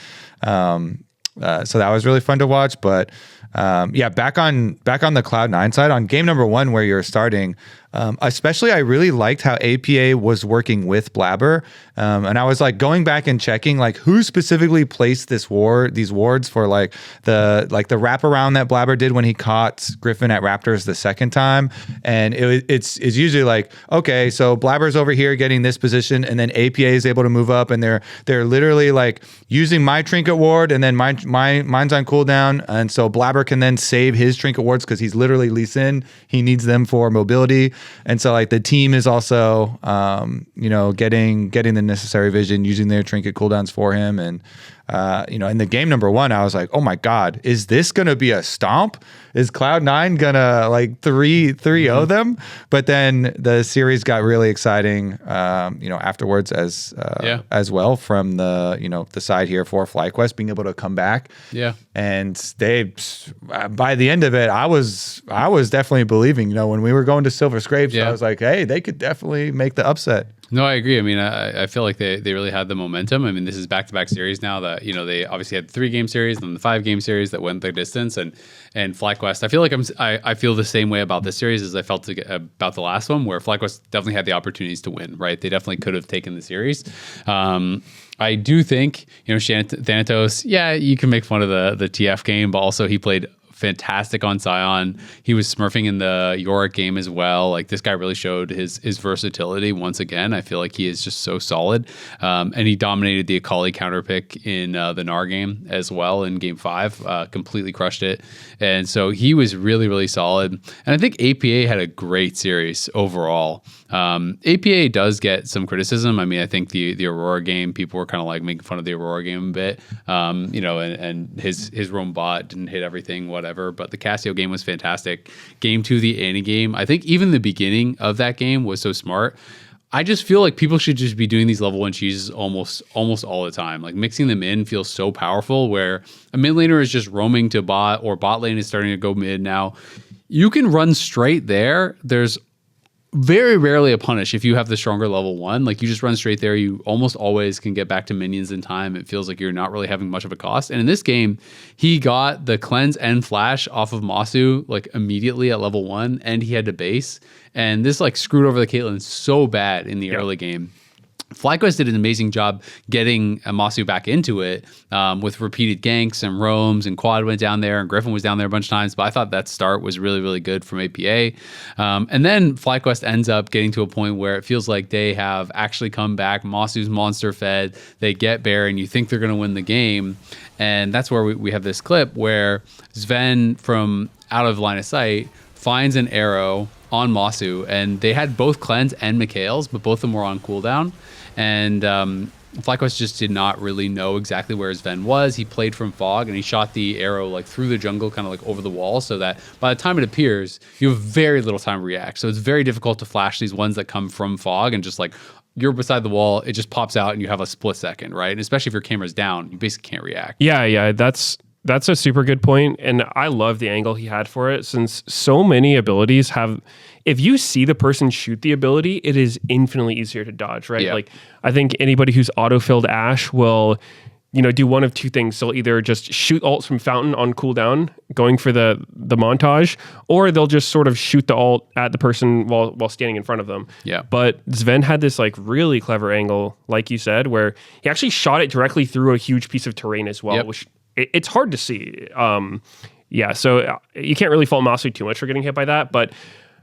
So that was really fun to watch. But back on the Cloud9 side on game number 1 where you're starting, especially I really liked how APA was working with Blabber. And I was like going back and checking like who specifically placed these wards for like the wraparound that Blabber did when he caught Griffin at Raptors the second time. And it's usually like, okay, so Blabber's over here getting this position and then APA is able to move up and they're literally like using my trinket ward and then mine's on cooldown. And so Blabber can then save his trinket wards because he's literally Lee Sin. He needs them for mobility. And so like the team is also, getting the necessary vision, using their trinket cooldowns for him. And, in the game number 1, I was like, oh my God, is this going to be a stomp? Is Cloud9 going to like 3-0 them? But then the series got really exciting, afterwards as well from the, the side here for FlyQuest being able to come back. Yeah. And they, by the end of it, I was definitely believing, when we were going to Silver Scrapes, I was like, hey, they could definitely make the upset. No, I agree. I mean, I feel like they really had the momentum. I mean, this is back-to-back series now that, they obviously had the 3-game series and the 5-game series that went the distance. And FlyQuest, I feel like I feel the same way about this series as I felt about the last one, where FlyQuest definitely had the opportunities to win, right? They definitely could have taken the series. I do think, Thanatos, you can make fun of the TF game, but also he played fantastic on Sion. He was smurfing in the Yorick game as well. Like this guy really showed his versatility once again. I feel like he is just so solid. And he dominated the Akali counter pick in the Gnar game as well in game 5, completely crushed it. And so he was really, really solid. And I think APA had a great series overall. APA does get some criticism. I mean, I think the Aurora game, people were kind of like making fun of the Aurora game a bit, and his roam bot didn't hit everything, whatever. But the Cassio game was fantastic. Game 2, the Annie game, I think even the beginning of that game was so smart. I just feel like people should just be doing these level 1 cheeses almost all the time. Like mixing them in feels so powerful, where a mid laner is just roaming to bot or bot lane is starting to go mid now. You can run straight there. There's very rarely a punish if you have the stronger level 1. Like you just run straight there. You almost always can get back to minions in time. It feels like you're not really having much of a cost. And in this game, he got the cleanse and flash off of Masu like immediately at level 1, and he had to base. And this like screwed over the Caitlyn so bad in the early game. FlyQuest did an amazing job getting Masu back into it with repeated ganks and roams, and Quad went down there and Griffin was down there a bunch of times. But I thought that start was really, really good from APA. And then FlyQuest ends up getting to a point where it feels like they have actually come back. Masu's monster fed. They get Baron. You think they're going to win the game. And that's where we have this clip where Zven from out of line of sight finds an arrow on Masu. And they had both Cleanse and Mikhail's, but both of them were on cooldown. And FlyQuest just did not really know exactly where Zven was. He played from fog, and he shot the arrow like through the jungle, kind of like over the wall, so that by the time it appears, you have very little time to react. So it's very difficult to flash these ones that come from fog and just like you're beside the wall, it just pops out and you have a split second, right? And especially if your camera's down, you basically can't react. Yeah, that's a super good point, and I love the angle he had for it, since so many abilities have, if you see the person shoot the ability, it is infinitely easier to dodge, right? Yeah. Like, I think anybody who's autofilled Ashe will, do one of two things. They'll either just shoot ults from Fountain on cooldown, going for the montage, or they'll just sort of shoot the ult at the person while standing in front of them. Yeah. But Zven had this like really clever angle, like you said, where he actually shot it directly through a huge piece of terrain as well, which it's hard to see. So you can't really fault Masu too much for getting hit by that. But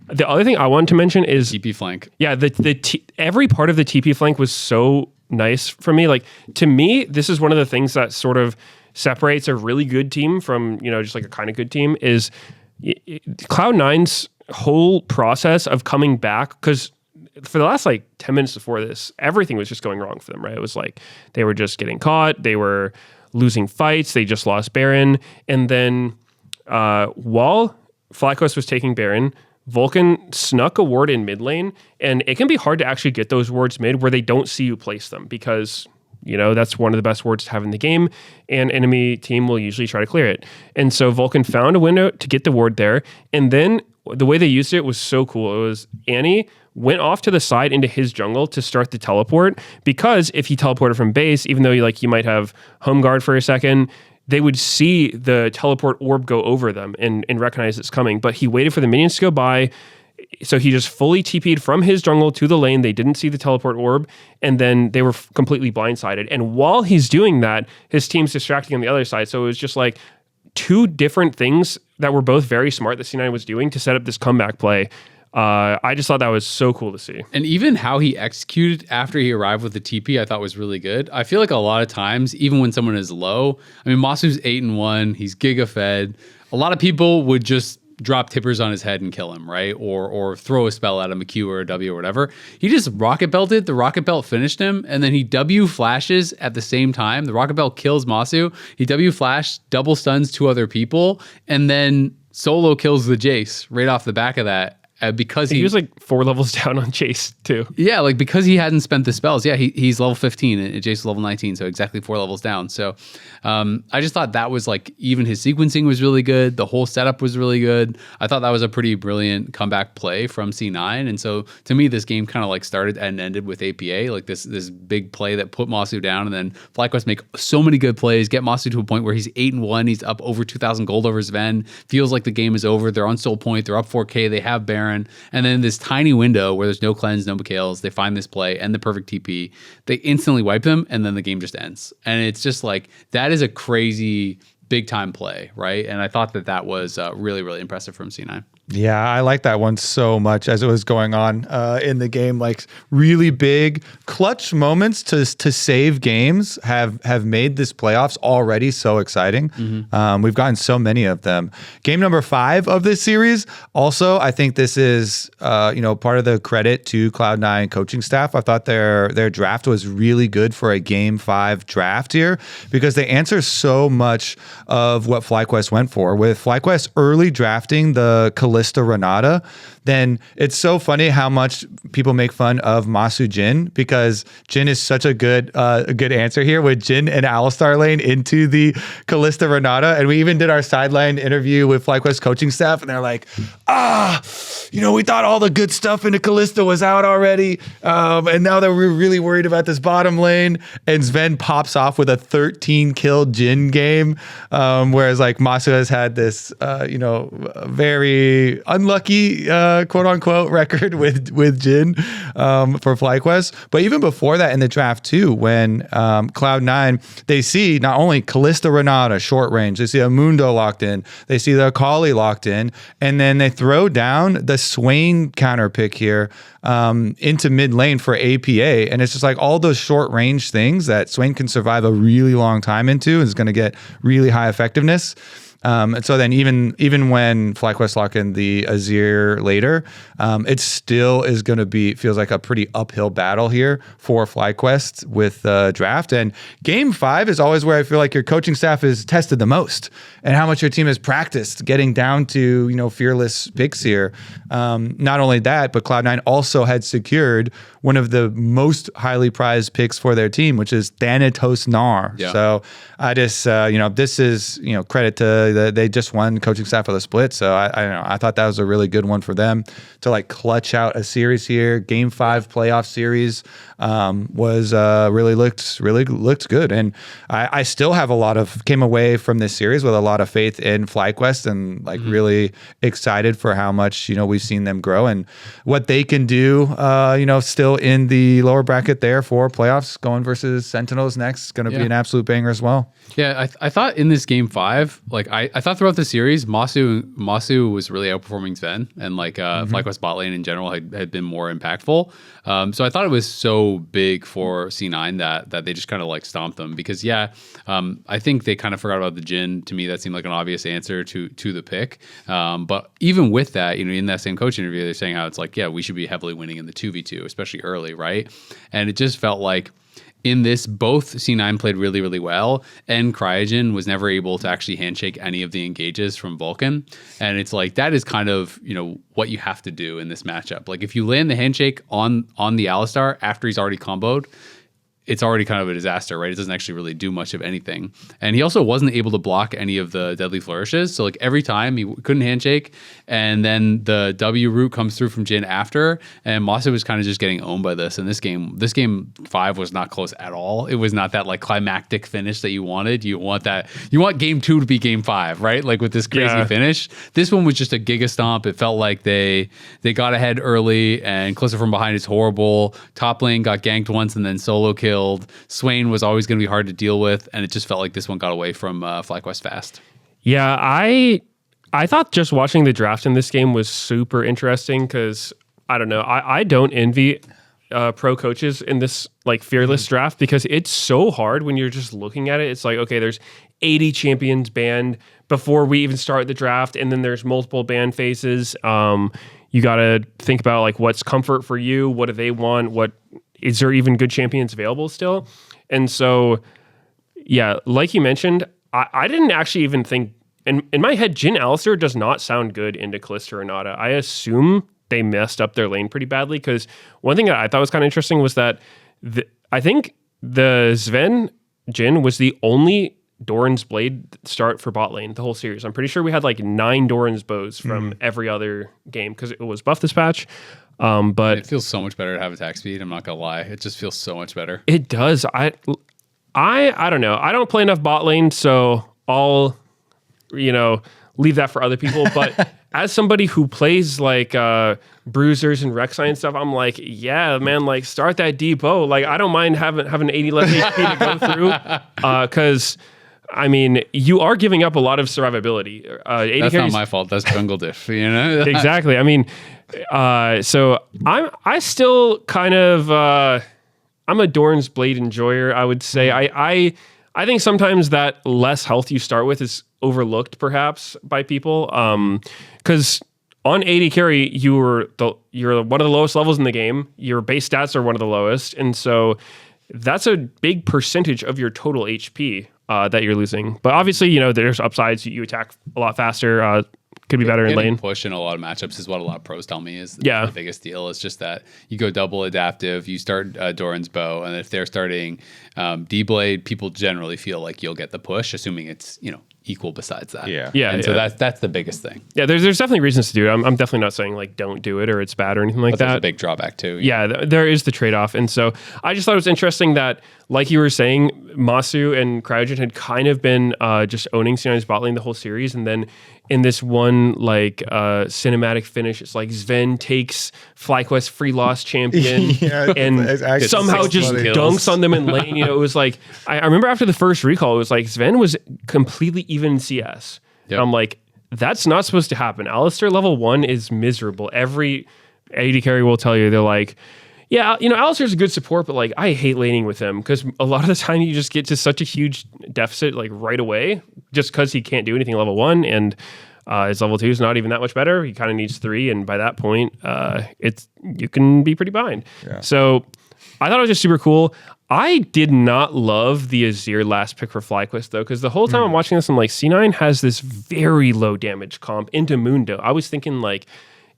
the other thing I wanted to mention is TP flank. Yeah, every part of the TP flank was so nice for me. Like, to me, this is one of the things that sort of separates a really good team from, just like a kind of good team, is Cloud9's whole process of coming back, because for the last like 10 minutes before this, everything was just going wrong for them, right? It was like they were just getting caught, they were losing fights, they just lost Baron, and then while FlyQuest was taking Baron, Vulcan snuck a ward in mid lane, and it can be hard to actually get those wards mid where they don't see you place them, because that's one of the best wards to have in the game, and enemy team will usually try to clear it. And so Vulcan found a window to get the ward there, and then the way they used it was so cool. It was Annie went off to the side into his jungle to start the teleport, because if he teleported from base, even though you might have home guard for a second, they would see the teleport orb go over them and recognize it's coming. But he waited for the minions to go by, so he just fully TP'd from his jungle to the lane. They didn't see the teleport orb, and then they were completely blindsided. And while he's doing that, his team's distracting on the other side. So it was just like two different things that were both very smart that C9 was doing to set up this comeback play. I just thought that was so cool to see. And even how he executed after he arrived with the TP, I thought was really good. I feel like a lot of times, even when someone is low, Masu's 8-1, he's giga fed. A lot of people would just drop tippers on his head and kill him, right? Or throw a spell at him, a Q or a W or whatever. He just rocket belted, the rocket belt finished him, and then he W flashes at the same time. The rocket belt kills Masu. He W flash, double stuns two other people, and then solo kills the Jace right off the back of that. Because he was like 4 levels down on Chase too. Yeah, like because he hadn't spent the spells. Yeah, he's level 15 and Jace level 19, so exactly 4 levels down. So I just thought that was like, even his sequencing was really good. The whole setup was really good. I thought that was a pretty brilliant comeback play from C9. And so to me, this game kind of like started and ended with APA, like this big play that put Masu down, and then FlyQuest make so many good plays, get Masu to a point where he's 8-1, he's up over 2,000 gold over Zven. Feels like the game is over. They're on soul point. They're up 4K. They have Baron. And then this tiny window where there's no cleanse, no Meteos, they find this play and the perfect TP. They instantly wipe them, and then the game just ends. And it's just like, that is a crazy big time play, right? And I thought that was really, really impressive from C9. Yeah, I like that one so much as it was going on in the game. Like, really big clutch moments to save games have made this playoffs already so exciting. Mm-hmm. We've gotten so many of them. Game number 5 of this series. Also, I think this is part of the credit to Cloud9 coaching staff. I thought their draft was really good for a game 5 draft here, because they answer so much of what FlyQuest went for. With FlyQuest early drafting the Kalista Renata, then it's so funny how much people make fun of Masu Jhin, because Jhin is such a good answer here with Jhin and Alistar lane into the Kalista Renata. And we even did our sideline interview with FlyQuest coaching staff, and they're like, we thought all the good stuff into Kalista was out already, and now that we're really worried about this bottom lane. And Zven pops off with a 13 kill Jhin game, whereas like Masu has had this very unlucky quote unquote record with Jhin for FlyQuest. But even before that in the draft too, when Cloud9, they see not only Kalista Renata short range, they see a Mundo locked in, they see the Akali locked in, and then they throw down the Swain counter pick here into mid lane for APA. And it's just like all those short range things that Swain can survive a really long time into, is going to get really high effectiveness. And so then even when FlyQuest lock in the Azir later, it still is going to feels like a pretty uphill battle here for FlyQuest with the draft. And game 5 is always where I feel like your coaching staff is tested the most and how much your team has practiced getting down to, fearless picks here. Not only that, but Cloud9 also had secured one of the most highly prized picks for their team, which is Thanatos Gnar. Yeah. So I just, this is, credit to they just won coaching staff of the split. So I don't know. I thought that was a really good one for them to like clutch out a series here. Game 5 playoff series was really looked good. And I still have came away from this series with a lot of faith in FlyQuest and like really excited for how much, we've seen them grow and what they can do, still in the lower bracket there for playoffs going versus Sentinels next. It's going to be an absolute banger as well. Yeah, I thought in this game 5, like I thought throughout the series, Masu was really outperforming Zven, and like FlyQuest bot lane in general had been more impactful. So I thought it was so big for C9 that they just kind of like stomped them because I think they kind of forgot about the Jhin. To me, that seemed like an obvious answer to the pick. But even with that, in that same coach interview, they're saying how it's like, we should be heavily winning in the 2v2, especially early, right? And it just felt like in this, both C9 played really, really well, and CoreJJ was never able to actually handshake any of the engages from Vulcan. And it's like, that is kind of, what you have to do in this matchup. Like, if you land the handshake on the Alistar after he's already comboed, it's already kind of a disaster, right? It doesn't actually really do much of anything. And he also wasn't able to block any of the deadly flourishes. So like every time he couldn't handshake, and then the W root comes through from Jhin after, and Masu was kind of just getting owned by this. And this game 5 was not close at all. It was not that like climactic finish that you wanted. You want game 2 to be game 5, right? Like with this crazy finish. This one was just a giga stomp. It felt like they got ahead early, and Callisto from behind is horrible. Top lane got ganked once and then solo killed. Swain was always going to be hard to deal with, and it just felt like this one got away from FlyQuest fast. Yeah, I thought just watching the draft in this game was super interesting because, I don't know, I don't envy pro coaches in this like fearless draft because it's so hard when you're just looking at it. It's like, okay, there's 80 champions banned before we even start the draft, and then there's multiple ban phases. You got to think about like what's comfort for you, what do they want, is there even good champions available still? And so, like you mentioned, I didn't actually even think, in my head, Jhin Alistar does not sound good into Callisto or Nada. I assume they messed up their lane pretty badly, because one thing that I thought was kind of interesting was that I think the Zven Jhin was the only Doran's Blade start for bot lane the whole series. I'm pretty sure we had like 9 Doran's bows from every other game because it was buffed this patch. But it feels so much better to have attack speed. I'm not gonna lie, it just feels so much better. It does. I don't know. I don't play enough bot lane, so I'll leave that for other people. But as somebody who plays like bruisers and Rek'Sai and stuff, I'm like, yeah, man, like start that depot. Like I don't mind having 80 less HP to go through, because I mean, you are giving up a lot of survivability. That's not my fault. That's jungle diff, Exactly. I mean, so I still kind of I'm a Doran's Blade enjoyer, I would say. I think sometimes that less health you start with is overlooked perhaps by people, because on 80 carry you're one of the lowest levels in the game. Your base stats are one of the lowest, and so that's a big percentage of your total HP that you're losing. But obviously, there's upsides. You attack a lot faster. Could be better in lane. Push in a lot of matchups is what a lot of pros tell me is the biggest deal. It's just that you go double adaptive, you start Doran's bow, and if they're starting D-Blade, people generally feel like you'll get the push, assuming it's equal besides that. So that's the biggest thing. Yeah, there's definitely reasons to do it. I'm definitely not saying like don't do it or it's bad or anything like that. There's a big drawback too. Yeah, there is the trade-off. And so I just thought it was interesting that, like you were saying, Masu and CoreJJ had kind of been just owning C9's bot lane the whole series, and then in this one like cinematic finish, it's like Zven takes FlyQuest free loss champion and somehow just dunks on them in lane. It was like I remember after the first recall, it was like Zven was completely even in CS. Yep. And I'm like, that's not supposed to happen. Alistar level 1 is miserable. Every AD carry will tell you, they're like, Yeah, Alistair's a good support, but like I hate laning with him because a lot of the time you just get to such a huge deficit like right away just because he can't do anything level 1 and his level 2 is not even that much better. He kind of needs 3, and by that point, you can be pretty behind. Yeah. So I thought it was just super cool. I did not love the Azir last pick for FlyQuest though, because the whole time I'm watching this, I'm like, C9 has this very low damage comp into Mundo. I was thinking like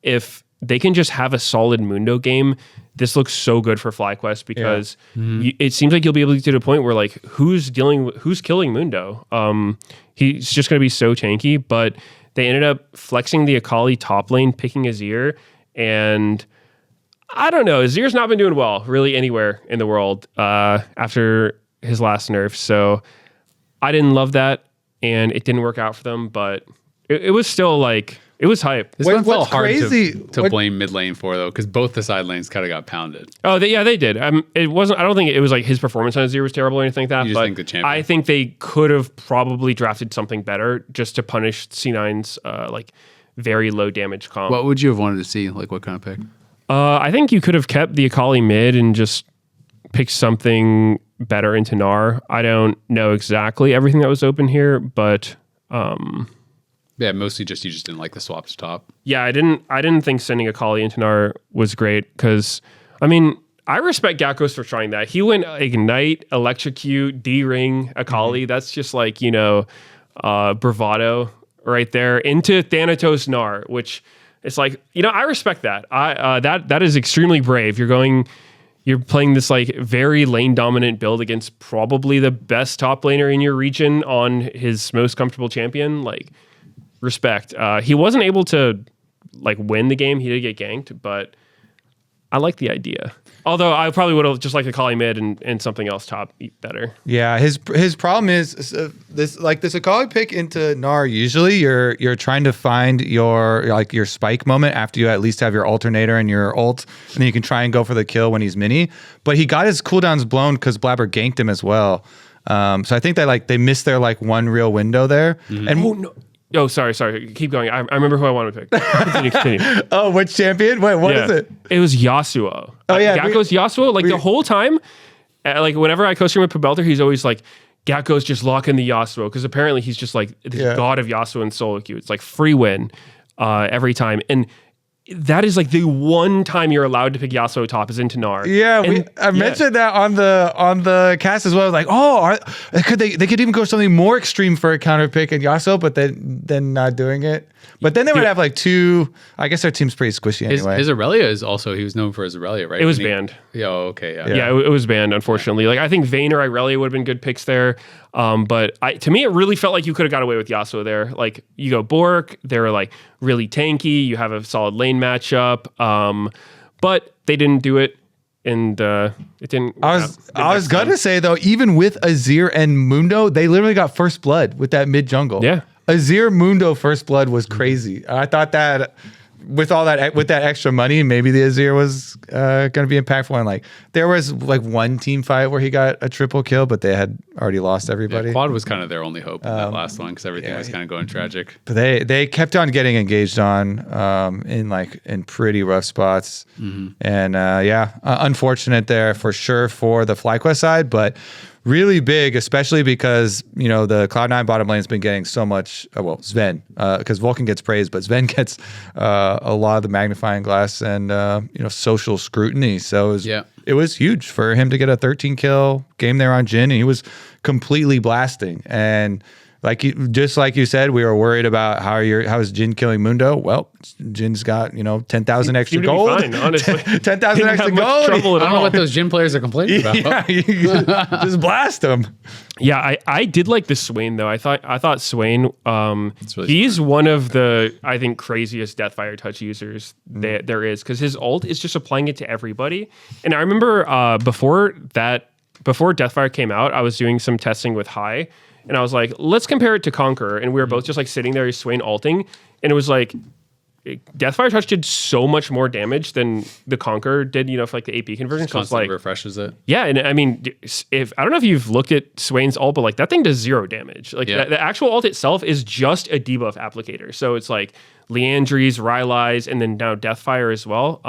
if they can just have a solid Mundo game, this looks so good for FlyQuest because it seems like you'll be able to get to a point where like who's killing Mundo. He's just going to be so tanky, but they ended up flexing the Akali top lane, picking Azir, and I don't know. Azir's not been doing well really anywhere in the world after his last nerf. So I didn't love that, and it didn't work out for them, but it was still like, it was hype. This one felt hard to blame mid lane for, though, because both the side lanes kind of got pounded. Oh, they did. It wasn't. I don't think it was like his performance on Azir was terrible or anything like that. You just think the champion? I think they could have probably drafted something better just to punish C9's like very low damage comp. What would you have wanted to see? Like what kind of pick? I think you could have kept the Akali mid and just picked something better into Gnar. I don't know exactly everything that was open here, but yeah, mostly you just didn't like the swap to top. Yeah, I didn't think sending Akali into Gnar was great because I mean I respect Gakkos for trying that. He went Ignite, Electrocute, D-Ring, Akali. That's just like bravado right there into Thanatos Gnar, which. It's like, I respect that. That is extremely brave. You're playing this like very lane dominant build against probably the best top laner in your region on his most comfortable champion. Like, respect. He wasn't able to like win the game. He did get ganked, but I like the idea. Although I probably would have just liked Akali mid and something else top better. Yeah, his problem is this Akali pick into Gnar. Usually, you're trying to find your spike moment after you at least have your alternator and your ult, and then you can try and go for the kill when he's mini. But he got his cooldowns blown because Blabber ganked him as well. So I think that they missed their one real window there. Mm-hmm. And Oh, sorry. Keep going. I remember who I want to pick. Continue. Oh, which champion? Wait, what is it? It was Yasuo. Oh, yeah. Gakko's Yasuo. The whole time, whenever I co-stream with Pabelter, he's always like, Gakko's just locking the Yasuo. Because apparently he's just like this god of Yasuo and solo queue. It's like free win every time. And that is like the one time you're allowed to pick Yasuo top is into Gnar. Yeah, I mentioned that on the cast as well. Like, they could even go something more extreme for a counter pick in Yasuo, but then not doing it. But then they would have two. I guess their team's pretty squishy anyway. His Aurelia is also, he was known for his Aurelia, right? It was banned. Yeah, okay, yeah. Yeah, it was banned, unfortunately. I think Vayne or Irelia would have been good picks there. But to me, it really felt like you could have got away with Yasuo there. Like, you go Bork, they're really tanky, you have a solid lane matchup. But they didn't do it. And it didn't. I was gonna say though, even with Azir and Mundo, they literally got first blood with that mid jungle. Yeah, Azir Mundo first blood was crazy. I thought that with that extra money, maybe the Azir was gonna be impactful. And there was one team fight where he got a triple kill, but they had already lost everybody. Yeah, Quad was kind of their only hope in that last one because everything was kind of going tragic. But they kept on getting engaged on in pretty rough spots. Mm-hmm. And unfortunate there for sure for the FlyQuest side, but really big, especially because the Cloud9 bottom lane has been getting so much. Zven, because Vulcan gets praised, but Zven gets a lot of the magnifying glass and social scrutiny. So it was huge for him to get a 13 kill game there on Jhin, and he was completely blasting. And just like you said, we were worried about how is Jhin killing Mundo. Well, Jin's got 10,000 extra gold. Fine, honestly, 10,000 extra gold. I don't know what those Jhin players are complaining about. Yeah, just blast them. Yeah, I did like the Swain though. I thought Swain. Really he's smart. One of the I think craziest Deathfire touch users there is because his ult is just applying it to everybody. And I remember before Deathfire came out, I was doing some testing with High. And I was like, let's compare it to Conqueror. And we were both just sitting there, Swain ulting. And it was Deathfire Touch did so much more damage than the Conqueror did, for the AP conversion. So constantly refreshes it. Yeah. And I mean, I don't know if you've looked at Swain's ult, but that thing does 0 damage. The actual ult itself is just a debuff applicator. So it's Leandries, Rylai's, and then now Deathfire as well.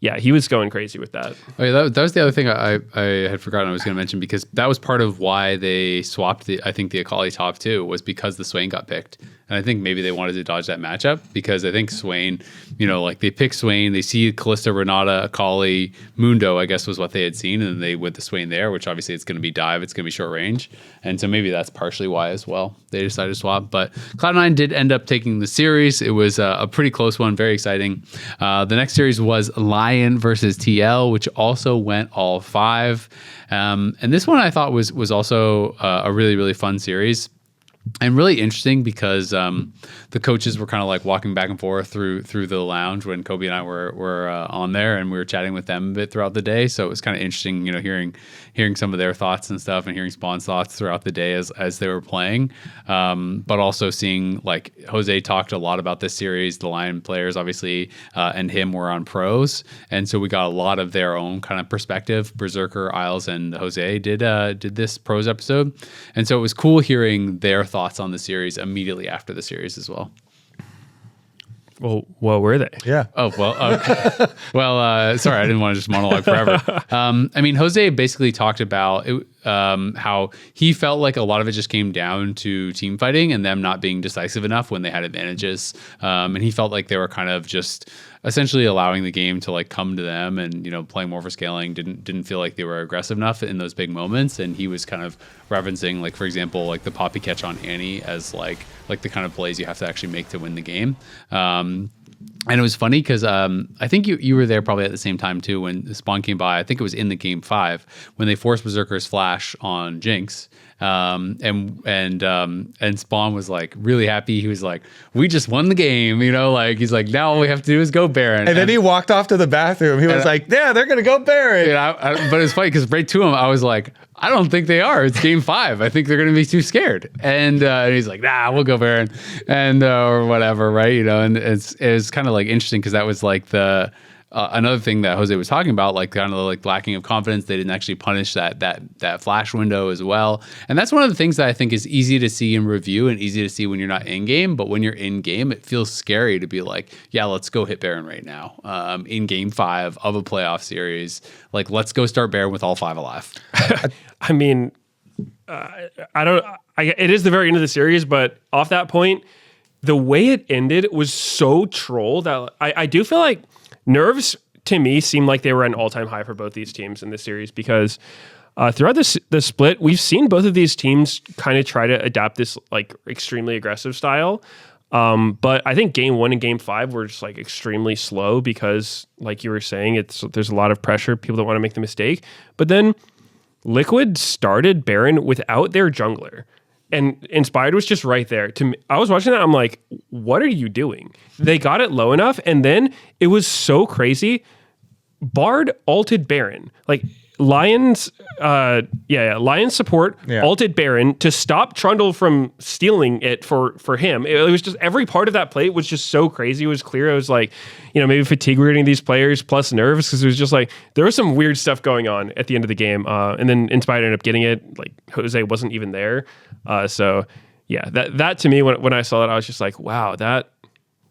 yeah, he was going crazy with that. Oh, yeah, that was the other thing I had forgotten I was going to mention, because that was part of why they swapped the Akali top 2 was because the Swain got picked. And I think maybe they wanted to dodge that matchup, because I think Swain, like they pick Swain, they see Kalista, Renata, Akali, Mundo, I guess was what they had seen, and they went the Swain there, which obviously it's going to be dive, it's going to be short range. And so maybe that's partially why as well they decided to swap. But Cloud9 did end up taking the series. It was a pretty close one, very exciting. The next series was Lyon versus TL, which also went all 5. And this one I thought was also a really, really fun series. And really interesting because the coaches were kind of like walking back and forth through the lounge when Kobe and I were on there, and we were chatting with them a bit throughout the day. So it was kind of interesting, hearing some of their thoughts and stuff, and hearing Spawn's thoughts throughout the day as they were playing. But also seeing, like, Jose talked a lot about this series. The Lion players, obviously, and him were on pros, and so we got a lot of their own kind of perspective. Berserker, Isles, and Jose did this pros episode, and so it was cool hearing their thoughts on the series immediately after the series as well. Well, what were they? Yeah. Oh, well, okay. Well, sorry, I didn't want to just monologue forever. Jose basically talked about how he felt like a lot of it just came down to team fighting and them not being decisive enough when they had advantages. And he felt like they were kind of just essentially allowing the game to like come to them, and playing more for scaling, didn't feel like they were aggressive enough in those big moments. And he was kind of referencing, like, for example, like the Poppy catch on Annie as like the kind of plays you have to actually make to win the game. And it was funny because I think you were there probably at the same time too when Spawn came by. I think it was in the game 5 when they forced Berserker's flash on Jinx. And Spawn was like really happy. He was like, "We just won the game," like he's like, "Now all we have to do is go Baron." And then he walked off to the bathroom. He was like, "Yeah, they're gonna go Baron." But it's funny because right to him, I was like, "I don't think they are. It's game 5. I think they're gonna be too scared." And he's like, "Nah, we'll go Baron," and or whatever, right? And it's kind of like interesting because that was like the. Another thing that Jose was talking about, like kind of like lacking of confidence, they didn't actually punish that flash window as well. And that's one of the things that I think is easy to see in review and easy to see when you're not in game. But when you're in game, it feels scary to be like, yeah, let's go hit Baron right now. In game 5 of a playoff series, like let's go start Baron with all 5 alive. I mean, it is the very end of the series, but off that point, the way it ended was so troll that I do feel like nerves to me seem like they were at an all-time high for both these teams in this series because throughout the split, we've seen both of these teams kind of try to adapt this like extremely aggressive style. But I think game 1 and game 5 were just like extremely slow because, like you were saying, there's a lot of pressure. People don't want to make the mistake. But then Liquid started Baron without their jungler. And Inspired was just right there. I was watching that. I'm like, what are you doing? They got it low enough. And then it was so crazy. Bard ulted Baron. Like Lion's support ulted Baron to stop Trundle from stealing it for him. It was just every part of that play was just so crazy. It was clear. It was like, maybe fatigue reading these players plus nerves because it was just like there was some weird stuff going on at the end of the game. And then Inspired ended up getting it. Like Jose wasn't even there. So yeah, that to me when I saw that I was just like, wow, that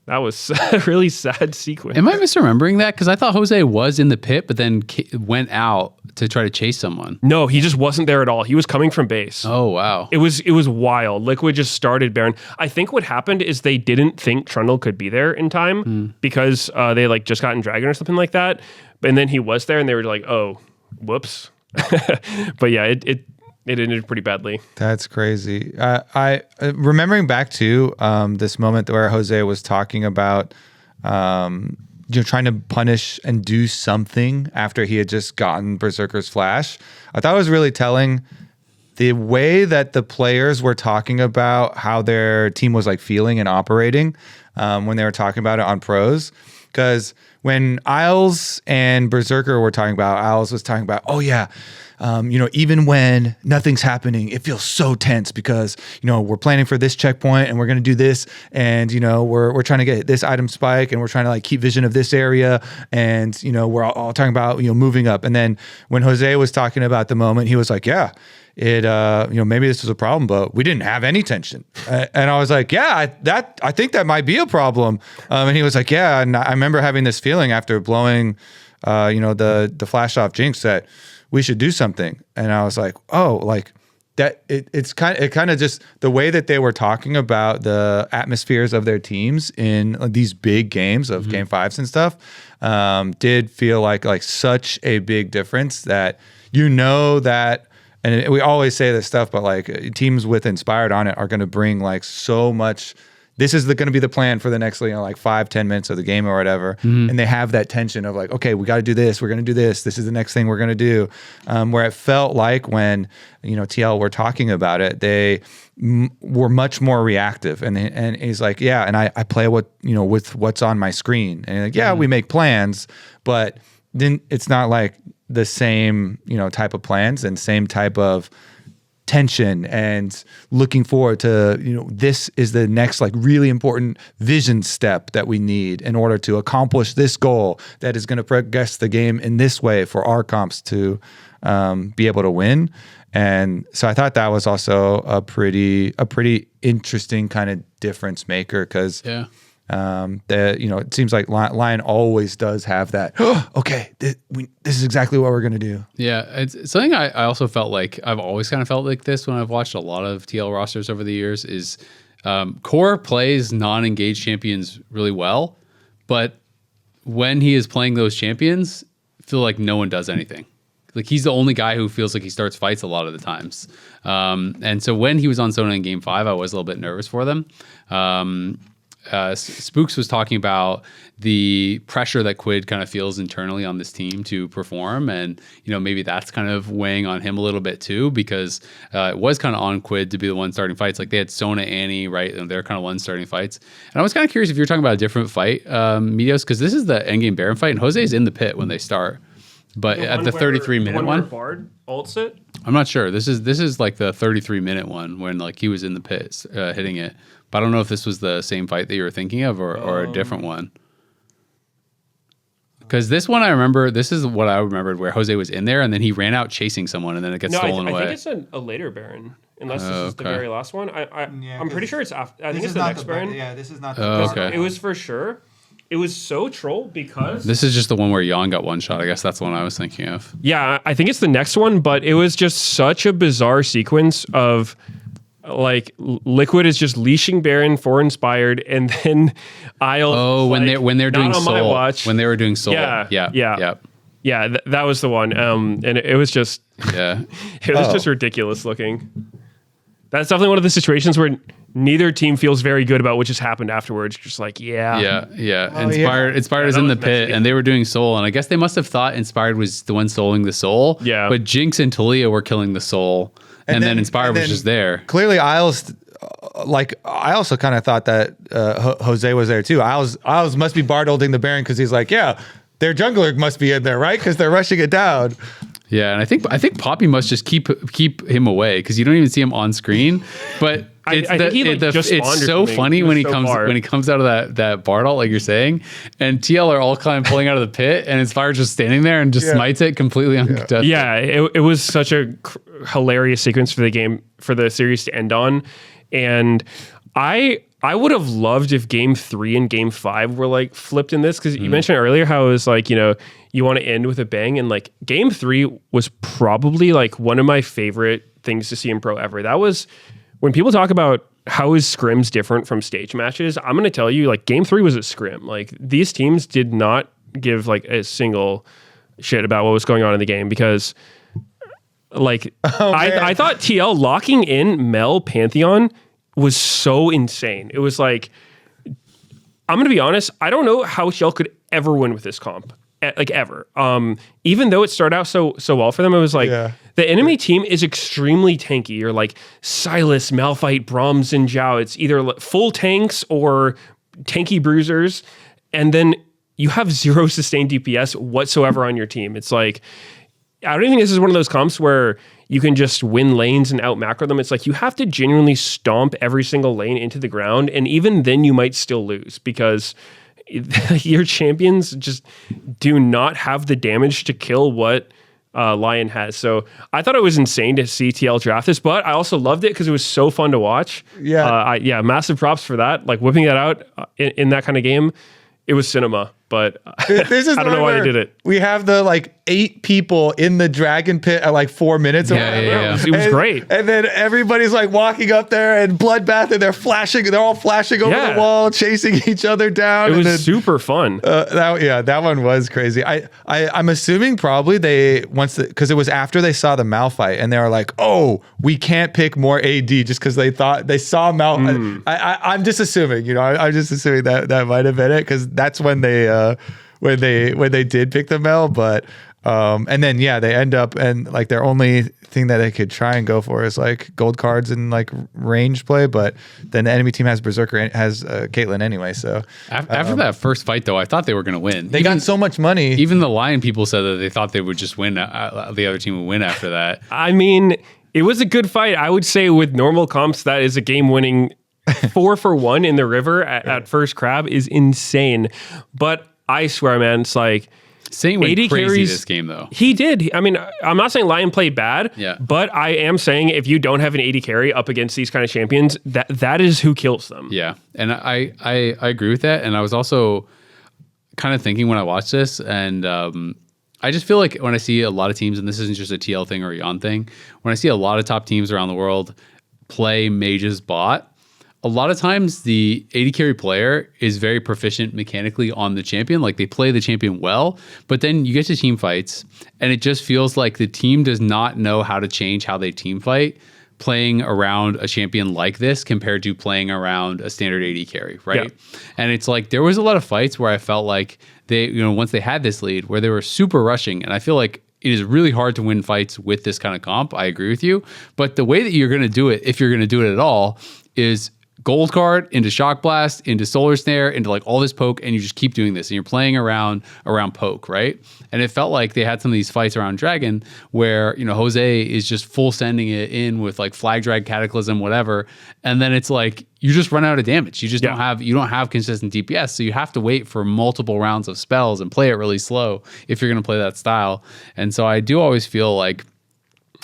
was a really sad sequence. Am I misremembering that? Because I thought Jose was in the pit, but then went out to try to chase someone. No, he just wasn't there at all. He was coming from base. Oh, wow. It was wild. Liquid just started Baron. I think what happened is they didn't think Trundle could be there in time because they like just got in Dragon or something like that. And then he was there and they were like, oh, whoops. But yeah, it ended pretty badly. That's crazy. I remembering back to this moment where Jose was talking about trying to punish and do something after he had just gotten Berserker's flash. I thought it was really telling the way that the players were talking about how their team was like feeling and operating when they were talking about it on pros. Because when Isles and Berserker were talking about, Isles was talking about, oh yeah, even when nothing's happening, it feels so tense because, we're planning for this checkpoint and we're going to do this. And, we're trying to get this item spike and we're trying to like keep vision of this area. And, we're all talking about, moving up. And then when Jose was talking about the moment, he was like, yeah, it, maybe this was a problem, but we didn't have any tension. And I was like, yeah, I think that might be a problem. And he was like, yeah. And I remember having this feeling after blowing the flash off Jinx that we should do something. And I was like, oh, like that. It kind of just the way that they were talking about the atmospheres of their teams in these big games of game fives and stuff did feel like such a big difference that that. And we always say this stuff, but like teams with Inspired on it are going to bring like so much. This is going to be the plan for the next, like 5-10 minutes of the game or whatever. And they have that tension of like, okay, we got to do this. We're going to do this. This is the next thing we're going to do. Where it felt like when, TL were talking about it, they were much more reactive. And he's like, yeah. And I play with what's on my screen. And like, yeah, we make plans, but then it's not like the same, type of plans and same type of tension and looking forward to, this is the next like really important vision step that we need in order to accomplish this goal that is going to progress the game in this way for our comps to be able to win. And so I thought that was also a pretty interesting kind of difference maker because it seems like Lyon always does have that. Okay, this is exactly what we're gonna do. Yeah, it's something I also felt like I've always kind of felt like this when I've watched a lot of TL rosters over the years. Is Core plays non-engaged champions really well, but when he is playing those champions, I feel like no one does anything. Like he's the only guy who feels like he starts fights a lot of the times. And so when he was on Sona in Game 5, I was a little bit nervous for them. Spooks was talking about the pressure that Quid kind of feels internally on this team to perform, and maybe that's kind of weighing on him a little bit too, because it was kind of on Quid to be the one starting fights. Like they had Sona, Annie, right, and they're kind of one starting fights. And I was kind of curious if you're talking about a different fight, Meteos, because this is the endgame Baron fight, and Jose's in the pit when they start. But at the 33-minute one, Bard ults it. I'm not sure. This is like the 33-minute one when like he was in the pit hitting it. But I don't know if this was the same fight that you were thinking of or a different one. Because this one I remember, this is what I remembered where Jose was in there and then he ran out chasing someone and then it gets stolen away. I think it's a later Baron, unless this is the very last one. I'm pretty sure it's after. I think it's the next Baron. Yeah, this is not the okay. It was for sure. It was so troll because... This is just the one where Jan got one shot. I guess that's the one I was thinking of. Yeah, I think it's the next one, but it was just such a bizarre sequence of... Like Liquid is just leashing Baron for Inspired, and then Isle. Oh, when they're doing Soul. When they were doing Soul. Yeah. That was the one. And it was just it was just ridiculous looking. That's definitely one of the situations where neither team feels very good about what just happened afterwards. Just like Inspired is in the pit, and they were doing Soul, and I guess they must have thought Inspired was the one souling the Soul. Yeah, but Jinx and Talia were killing the Soul. And then Inspired was just there. Clearly, Isles, I also kind of thought that Jose was there too. Isles must be Bard holding the Baron because he's like, their jungler must be in there, right? Because they're rushing it down. Yeah, and I think Poppy must just keep him away because you don't even see him on screen. But it's so funny when he comes out of that Bard ult, like you're saying, and TL are all kind of pulling out of the pit, and Inspired just standing there and just smites it completely uncontested. Yeah, it was such a hilarious sequence for the game, for the series to end on, and I would have loved if Game 3 and Game 5 were like flipped in this, because you mentioned earlier how it was like, you want to end with a bang, and like Game 3 was probably like one of my favorite things to see in Pro ever. That was when people talk about how is scrims different from stage matches, I'm going to tell you, like, Game 3 was a scrim. Like, these teams did not give like a single shit about what was going on in the game, because like I thought TL locking in Mel Pantheon was so insane. It was like, I'm going to be honest, I don't know how TL could ever win with this comp. Like ever. Even though it started out so well for them, it was like the enemy team is extremely tanky. You're like Silas, Malphite, Brahms, and Zhao. It's either full tanks or tanky bruisers, and then you have zero sustained DPS whatsoever on your team. It's like, I don't even think this is one of those comps where you can just win lanes and out macro them. It's like you have to genuinely stomp every single lane into the ground, and even then you might still lose because your champions just do not have the damage to kill what Lyon has. So I thought it was insane to see TL draft this, but I also loved it because it was so fun to watch. Yeah. Massive props for that. Like whipping that out in that kind of game, it was cinema. but This is I don't know why they did it. We have the like 8 people in the dragon pit at like 4 minutes. Yeah. It was great. And then everybody's like walking up there and bloodbath, and they're all flashing over the wall, chasing each other down. It was super fun. That one was crazy. I'm assuming probably because it was after they saw the Mal fight, and they were like, oh, we can't pick more AD just because they thought they saw Mal. I'm just assuming, I'm just assuming that might have been it, because that's when they did pick the Mel, but and then they end up, and like their only thing that they could try and go for is like gold cards and like range play, but then the enemy team has Berserker, has Caitlyn anyway. So after that first fight, though, I thought they were going to win. They got so much money. Even the Lyon people said that they thought they would just win. The other team would win after that. I mean, it was a good fight. I would say with normal comps, that is a game-winning 4-for-1 in the river at first crab is insane. But I swear, man, it's like Saint went crazy this game, though. He did. I mean, I'm not saying Lyon played bad, but I am saying if you don't have an AD carry up against these kind of champions, that is who kills them. Yeah, and I agree with that. And I was also kind of thinking when I watched this, and I just feel like when I see a lot of teams, and this isn't just a TL thing or a Yon thing, when I see a lot of top teams around the world play Mage's bot, a lot of times the AD carry player is very proficient mechanically on the champion. Like they play the champion well, but then you get to team fights and it just feels like the team does not know how to change how they team fight playing around a champion like this compared to playing around a standard AD carry, right? Yeah. And it's like there was a lot of fights where I felt like they, once they had this lead, where they were super rushing, and I feel like it is really hard to win fights with this kind of comp. I agree with you, but the way that you're going to do it, if you're going to do it at all, is gold card into shock blast into solar snare into like all this poke, and you just keep doing this and you're playing around poke, right? And it felt like they had some of these fights around dragon where Jose is just full sending it in with like flag drag, cataclysm, whatever, and then it's like you just run out of damage. You just don't have consistent DPS, so you have to wait for multiple rounds of spells and play it really slow if you're going to play that style. And so I do always feel like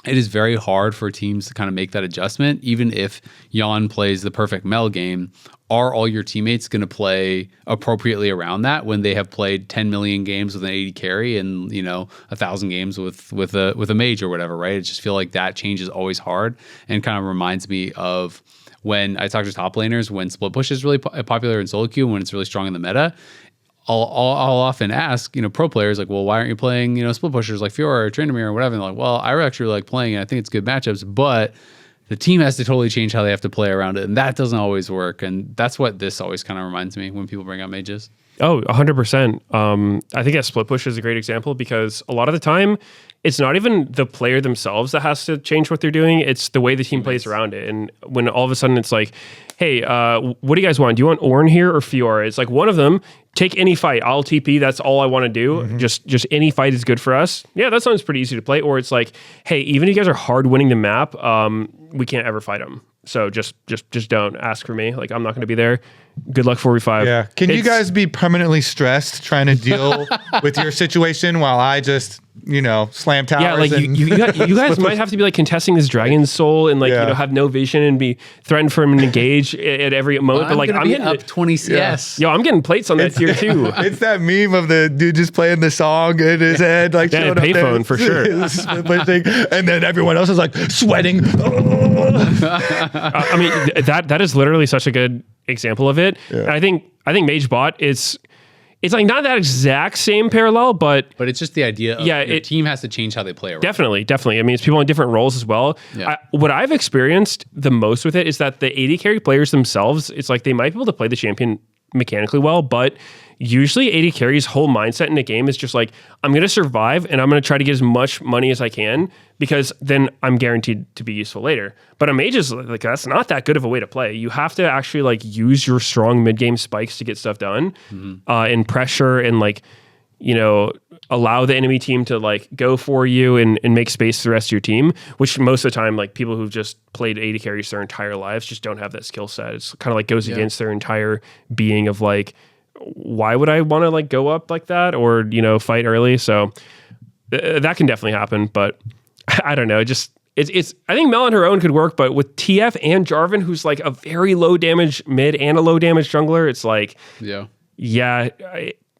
it is very hard for teams to kind of make that adjustment. Even if Yon plays the perfect Mel game, are all your teammates going to play appropriately around that when they have played 10 million games with an AD carry and 1,000 games with a mage or whatever, right? I just feel like that change is always hard, and kind of reminds me of when I talk to top laners, when split push is really popular in solo queue and when it's really strong in the meta. I'll often ask, pro players like, well, why aren't you playing, split pushers like Fiora or Tryndamere or whatever? And they're like, well, I actually like playing it. I think it's good matchups, but the team has to totally change how they have to play around it. And that doesn't always work. And that's what this always kind of reminds me when people bring out mages. Oh, 100%. I think that split push is a great example, because a lot of the time it's not even the player themselves that has to change what they're doing. It's the way the team plays around it. And when all of a sudden it's like, hey, what do you guys want? Do you want Ornn here or Fiora? It's like one of them, take any fight. I'll TP. That's all I want to do. Mm-hmm. Just any fight is good for us. Yeah, that sounds pretty easy to play. Or it's like, hey, even if you guys are hard winning the map, we can't ever fight them. So just don't ask for me. Like, I'm not going to be there. Good luck 4v5. Yeah. Can you guys be permanently stressed trying to deal with your situation while I just, slam towers? Yeah, like you guys might have to be like contesting this dragon's soul and like have no vision and be threatened from an engage at every moment. Well, but like I'm getting up 20 CS. Yo, I'm getting plates on that tier too. It's that meme of the dude just playing the song in his head, like payphone for sure. And then everyone else is like sweating. I mean, that is literally such a good example of it. Yeah. I think Mage Bot it's like not that exact same parallel, but it's just the idea of your team has to change how they play around. Definitely. I mean, it's people in different roles as well. Yeah. What I've experienced the most with it is that the AD carry players themselves, it's like they might be able to play the champion mechanically well, but usually AD carry's whole mindset in the game is just like, I'm going to survive and I'm going to try to get as much money as I can, because then I'm guaranteed to be useful later. But a mage is like, that's not that good of a way to play. You have to actually like use your strong mid-game spikes to get stuff done, and pressure and like, allow the enemy team to like go for you and make space for the rest of your team, which most of the time, like people who've just played AD carries their entire lives just don't have that skill set. It's kind of like goes against their entire being of like, why would I want to like go up like that or, fight early? So that can definitely happen, but I don't know. It's I think Mel on her own could work, but with TF and Jarvan, who's like a very low damage mid and a low damage jungler, it's like,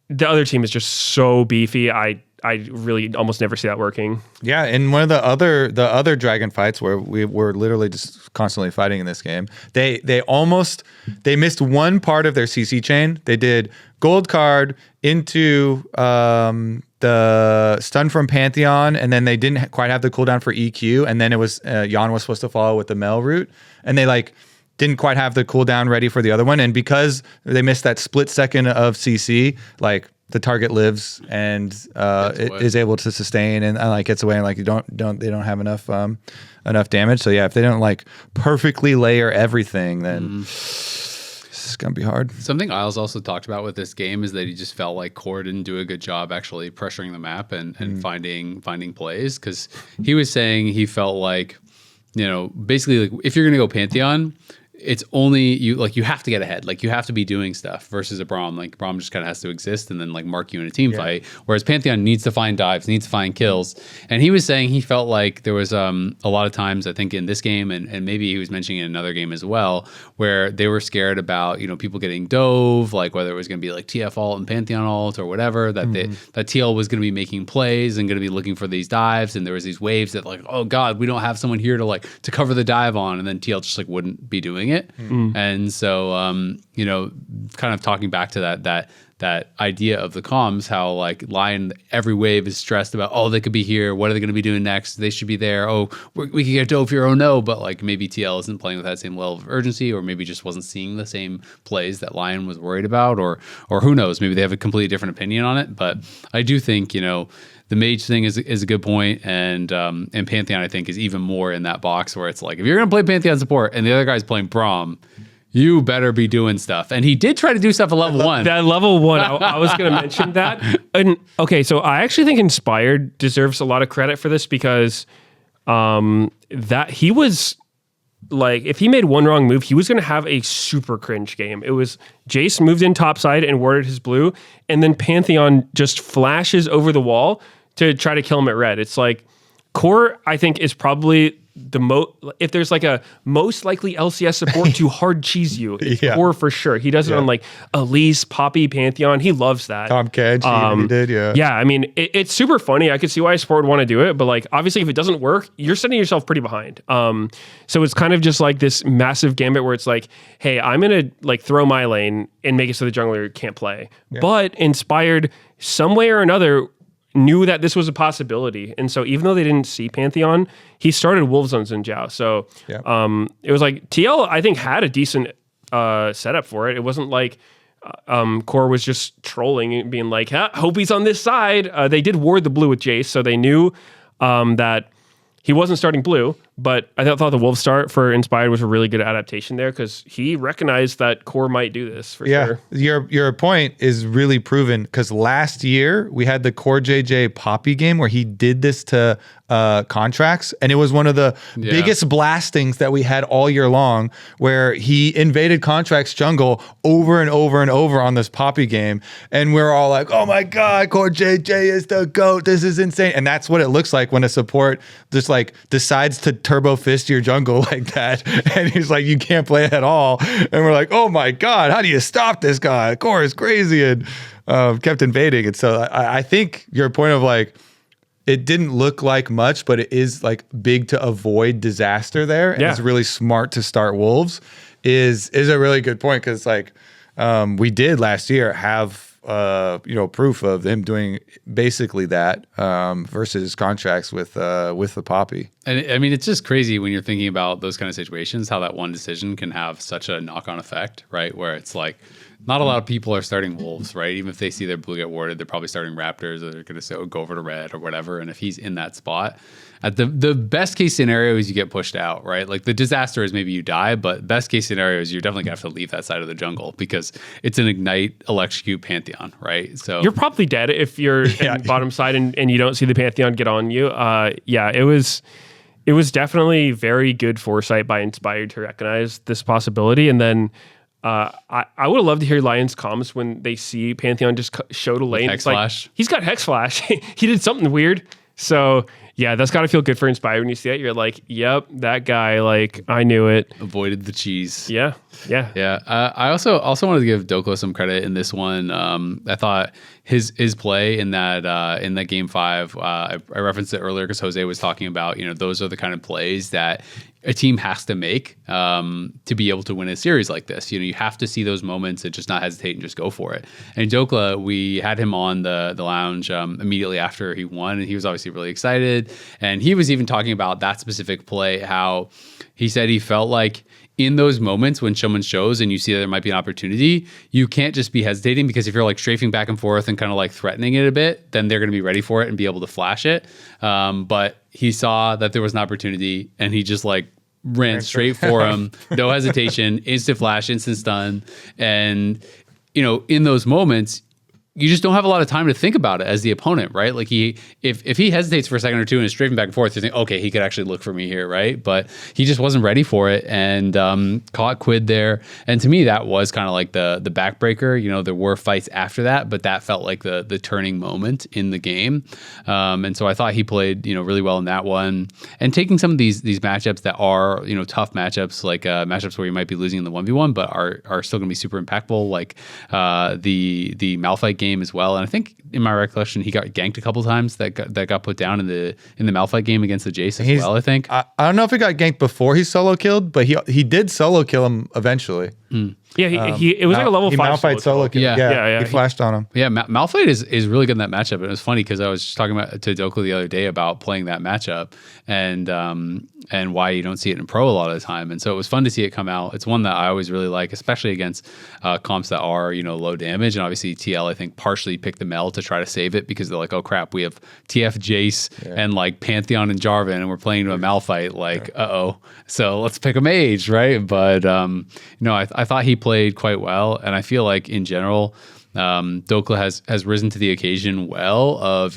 the other team is just so beefy. I really almost never see that working. Yeah, in one of the other dragon fights where we were literally just constantly fighting in this game, they missed one part of their CC chain. They did gold card into the stun from Pantheon, and then they didn't quite have the cooldown for EQ, and then it was Jan was supposed to follow with the Mel route, and they like didn't quite have the cooldown ready for the other one, and because they missed that split second of CC, like the target lives and is able to sustain and like gets away, and like they don't have enough damage. So yeah, if they don't like perfectly layer everything, then it's gonna be hard. Something Isles also talked about with this game is that he just felt like Core didn't do a good job actually pressuring the map and finding plays, because he was saying he felt like, you know, basically like if you're gonna go Pantheon, it's only you have to get ahead. Like you have to be doing stuff versus a Braum. Like Braum just kind of has to exist and then like mark you in a team fight. Whereas Pantheon needs to find dives, needs to find kills. And he was saying he felt like there was a lot of times, I think in this game and maybe he was mentioning in another game as well, where they were scared about, you know, people getting dove, like whether it was going to be like TF ult and Pantheon ult or whatever, that that TL was going to be making plays and going to be looking for these dives. And there was these waves that like, oh God, we don't have someone here to cover the dive on. And then TL just like wouldn't be doing it. And so, you know, kind of talking back to that idea of the comms, how like Lyon, every wave is stressed about, oh, they could be here. What are they going to be doing next? They should be there. Oh, we could get dove here. Oh no. But like maybe TL isn't playing with that same level of urgency, or maybe just wasn't seeing the same plays that Lyon was worried about, or who knows, maybe they have a completely different opinion on it. But I do think, you know, the mage thing is a good point, and Pantheon I think is even more in that box where it's like if you're gonna play Pantheon support and the other guy's playing Braum, you better be doing stuff. And he did try to do stuff at level 1. That level 1, I was going to mention that. And okay, so I actually think Inspired deserves a lot of credit for this, because that he was like, if he made one wrong move, he was going to have a super cringe game. It was Jace moved in topside and warded his blue, and then Pantheon just flashes over the wall to try to kill him at red. It's like Core, I think, is probably the if there's like a most likely LCS support to hard cheese you, it's Core for sure. He does it on like Elise, Poppy, Pantheon. He loves that. Tom Kedge, he did, Yeah, I mean, it's super funny. I could see why a support would want to do it, but like obviously if it doesn't work, you're setting yourself pretty behind. So it's kind of just like this massive gambit where it's like, hey, I'm gonna like throw my lane and make it so the jungler can't play. But Inspired, some way or another, knew that this was a possibility. And so even though they didn't see Pantheon, he started Wolves on Xin Zhao. So it was like TL, I think, had a decent setup for it. It wasn't like Core was just trolling and being like, hope he's on this side. They did ward the blue with Jace, so they knew that he wasn't starting blue, but I thought the Wolf start for Inspired was a really good adaptation there, because he recognized that Core might do this for sure. Your point is really proven, because last year we had the CoreJJ Poppy game where he did this to contracts, and it was one of the biggest blastings that we had all year long, where he invaded contracts jungle over and over and over on this Poppy game, and we're all like, oh my God, CoreJJ is the GOAT, this is insane. And that's what it looks like when a support just like decides to turbo fist your jungle like that, and he's like, you can't play at all, and we're like, oh my God, how do you stop this guy? Core is crazy, and kept invading. And so I think your point of like, it didn't look like much, but it is like big to avoid disaster there. And it's really smart to start Wolves is a really good point, because like we did last year have proof of them doing basically that versus contracts with the Poppy. And I mean, it's just crazy when you're thinking about those kind of situations, how that one decision can have such a knock-on effect, right? Where it's like, not a lot of people are starting Wolves, right? Even if they see their blue get warded, they're probably starting Raptors, or they're going to go over to red or whatever. And if he's in that spot, at the best case scenario is you get pushed out, right? Like the disaster is maybe you die, but best case scenario is you're definitely going to have to leave that side of the jungle, because it's an ignite, electrocute Pantheon, right? So you're probably dead if you're in bottom side and you don't see the Pantheon get on you. It was definitely very good foresight by Inspired to recognize this possibility. And then I would have loved to hear Lion's comms when they see Pantheon just show to lane. Hex Flash. He's got Hex Flash. He did something weird. So Yeah, that's got to feel good for Inspire when you see it. You're like, yep, that guy, like, I knew it. Avoided the cheese. Yeah. I also wanted to give Dokla some credit in this one. I thought his play in that game 5. I referenced it earlier because Jose was talking about, those are the kind of plays that a team has to make to be able to win a series like this. You have to see those moments and just not hesitate and just go for it. And Dokla, we had him on the lounge immediately after he won, and he was obviously really excited. And he was even talking about that specific play, how he said he felt like in those moments when someone shows and you see that there might be an opportunity, you can't just be hesitating, because if you're like strafing back and forth and kind of like threatening it a bit, then they're going to be ready for it and be able to flash it. But he saw that there was an opportunity and he just like ran straight for him, no hesitation, instant flash, instant stun. And, in those moments, you just don't have a lot of time to think about it as the opponent, right? Like if he hesitates for a second or two and is strafing back and forth, you think, okay, he could actually look for me here, right? But he just wasn't ready for it and caught Quid there. And to me, that was kind of like the backbreaker. There were fights after that, but that felt like the turning moment in the game. And so I thought he played, really well in that one. And taking some of these matchups that are, tough matchups, like matchups where you might be losing in the 1v1, but are still going to be super impactful, like the Malphite game as well. And I think in my recollection, he got ganked a couple times that got put down in the Malphite game against the Jace as well, I think. I don't know if he got ganked before he solo killed, but he did solo kill him eventually. Yeah, it was like a level 5 Malphite solo kill. Yeah. He flashed on him. Yeah, Malphite is really good in that matchup. And it was funny because I was just talking to Dokla the other day about playing that matchup and why you don't see it in pro a lot of the time. And so it was fun to see it come out. It's one that I always really like, especially against comps that are, low damage. And obviously TL, I think, partially picked the Mel to try to save it because they're like, oh crap, we have TF Jace and like Pantheon and Jarvan and we're playing to a Malphite, like, uh-oh. So let's pick a mage, right? But, I thought he played quite well. And I feel like in general, Dokla has risen to the occasion well of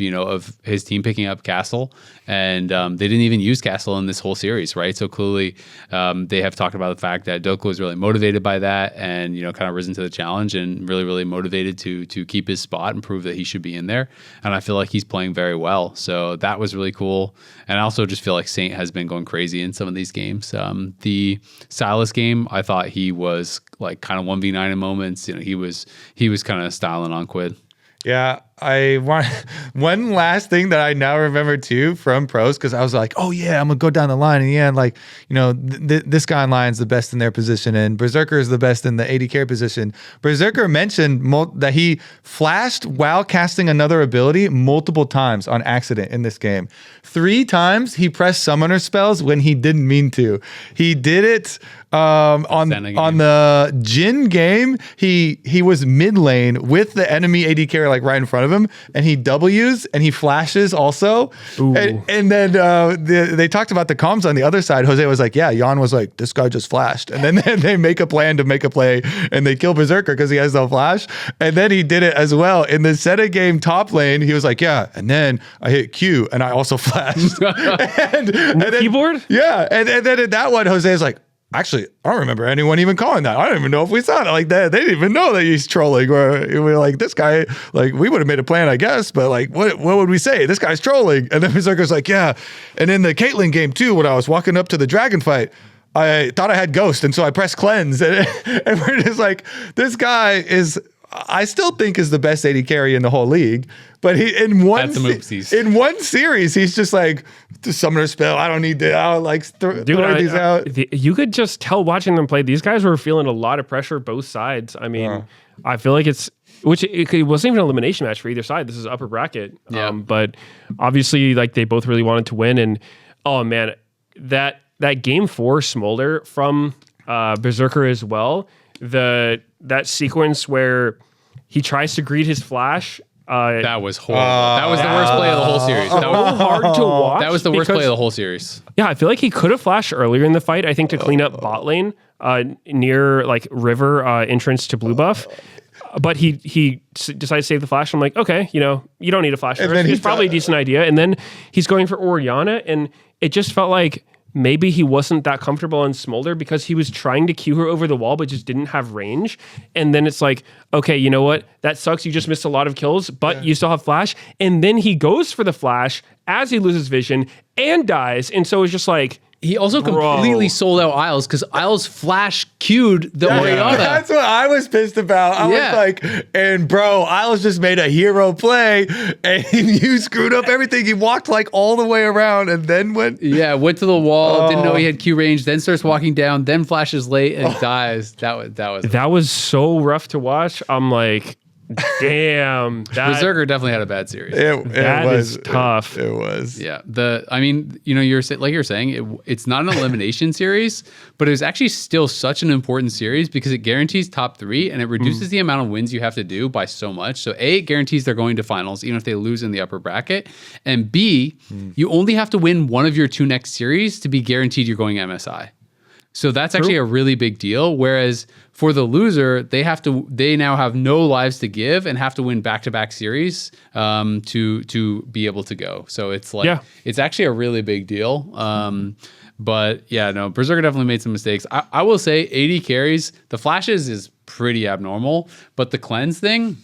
his team picking up Castle, and they didn't even use Castle in this whole series, right? So clearly they have talked about the fact that Dokla was really motivated by that and kind of risen to the challenge and really, really motivated to keep his spot and prove that he should be in there. And I feel like he's playing very well. So that was really cool. And I also just feel like Saint has been going crazy in some of these games. The Silas game, I thought he was like kind of 1v9 in moments. He was kind of styling on Quid. Yeah, I want one last thing that I now remember too from pros, because I was like, oh yeah, I'm gonna go down the line, and like this guy in Lyon's the best in their position, and Berserker is the best in the AD carry position. Berserker mentioned that he flashed while casting another ability multiple times on accident in this game. 3 times he pressed summoner spells when he didn't mean to. He did it on the Jin game. He was mid lane with the enemy AD carry like right in front of him, and he W's and he flashes also. And then they talked about the comms on the other side. Jose was like, yeah, Jan was like, this guy just flashed, and then they make a plan to make a play and they kill Berserker because he has no flash. And then he did it as well in the Seta game top lane. He was like, yeah, and then I hit Q and I also flashed. and then, keyboard? Yeah, and then in that one, Jose is like, actually, I don't remember anyone even calling that. I don't even know if we saw it like that. They didn't even know that he's trolling. Or we were like, this guy, like, we would have made a plan, I guess, but like, what would we say? This guy's trolling. And then Berserker's like, yeah. And in the Caitlyn game too, when I was walking up to the dragon fight, I thought I had Ghost, and so I pressed cleanse. And we're just like, this guy is, I still think, is the best AD carry in the whole league. But in one series, he's just like, the summoner spell, I don't need to, I'll like throw these out. You could just tell watching them play. These guys were feeling a lot of pressure both sides. I mean, I feel like it wasn't even an elimination match for either side. This is upper bracket. Yeah. But obviously, like, they both really wanted to win. And oh man, that game 4 Smolder from Berserker as well. That sequence where he tries to greet his flash. That was horrible. That was the worst play of the whole series. That was hard to watch. That was the worst play of the whole series. Yeah, I feel like he could have flashed earlier in the fight, I think, to clean up bot lane near like river entrance to blue buff. But he decided to save the flash. I'm like, okay, you don't need a flash. It's probably a decent idea. And then he's going for Orianna, and it just felt like maybe he wasn't that comfortable on Smolder because he was trying to Q her over the wall, but just didn't have range. And then it's like, okay, you know what? That sucks. You just missed a lot of kills, but you still have flash. And then he goes for the flash as he loses vision and dies. And so it's just like, he also completely sold out Isles because Isles flash queued the Orianna. That's what I was pissed about. I was like, and bro, Isles just made a hero play and you screwed up everything. He walked like all the way around and then went. Yeah, went to the wall, didn't know he had Q range, then starts walking down, then flashes late and dies. That was so rough to watch. I'm like, damn, Berserker definitely had a bad series. That was tough. It was. Yeah. You're saying it's not an elimination series, but it was actually still such an important series because it guarantees top 3 and it reduces the amount of wins you have to do by so much. So A, it guarantees they're going to finals, even if they lose in the upper bracket. And B, you only have to win one of your 2 next series to be guaranteed you're going MSI. So that's actually a really big deal. Whereas for the loser, they now have no lives to give and have to win back-to-back series to be able to go. So it's like it's actually a really big deal. But yeah, no, Berserker definitely made some mistakes. I will say 80 carries, the flashes is pretty abnormal, but the cleanse thing.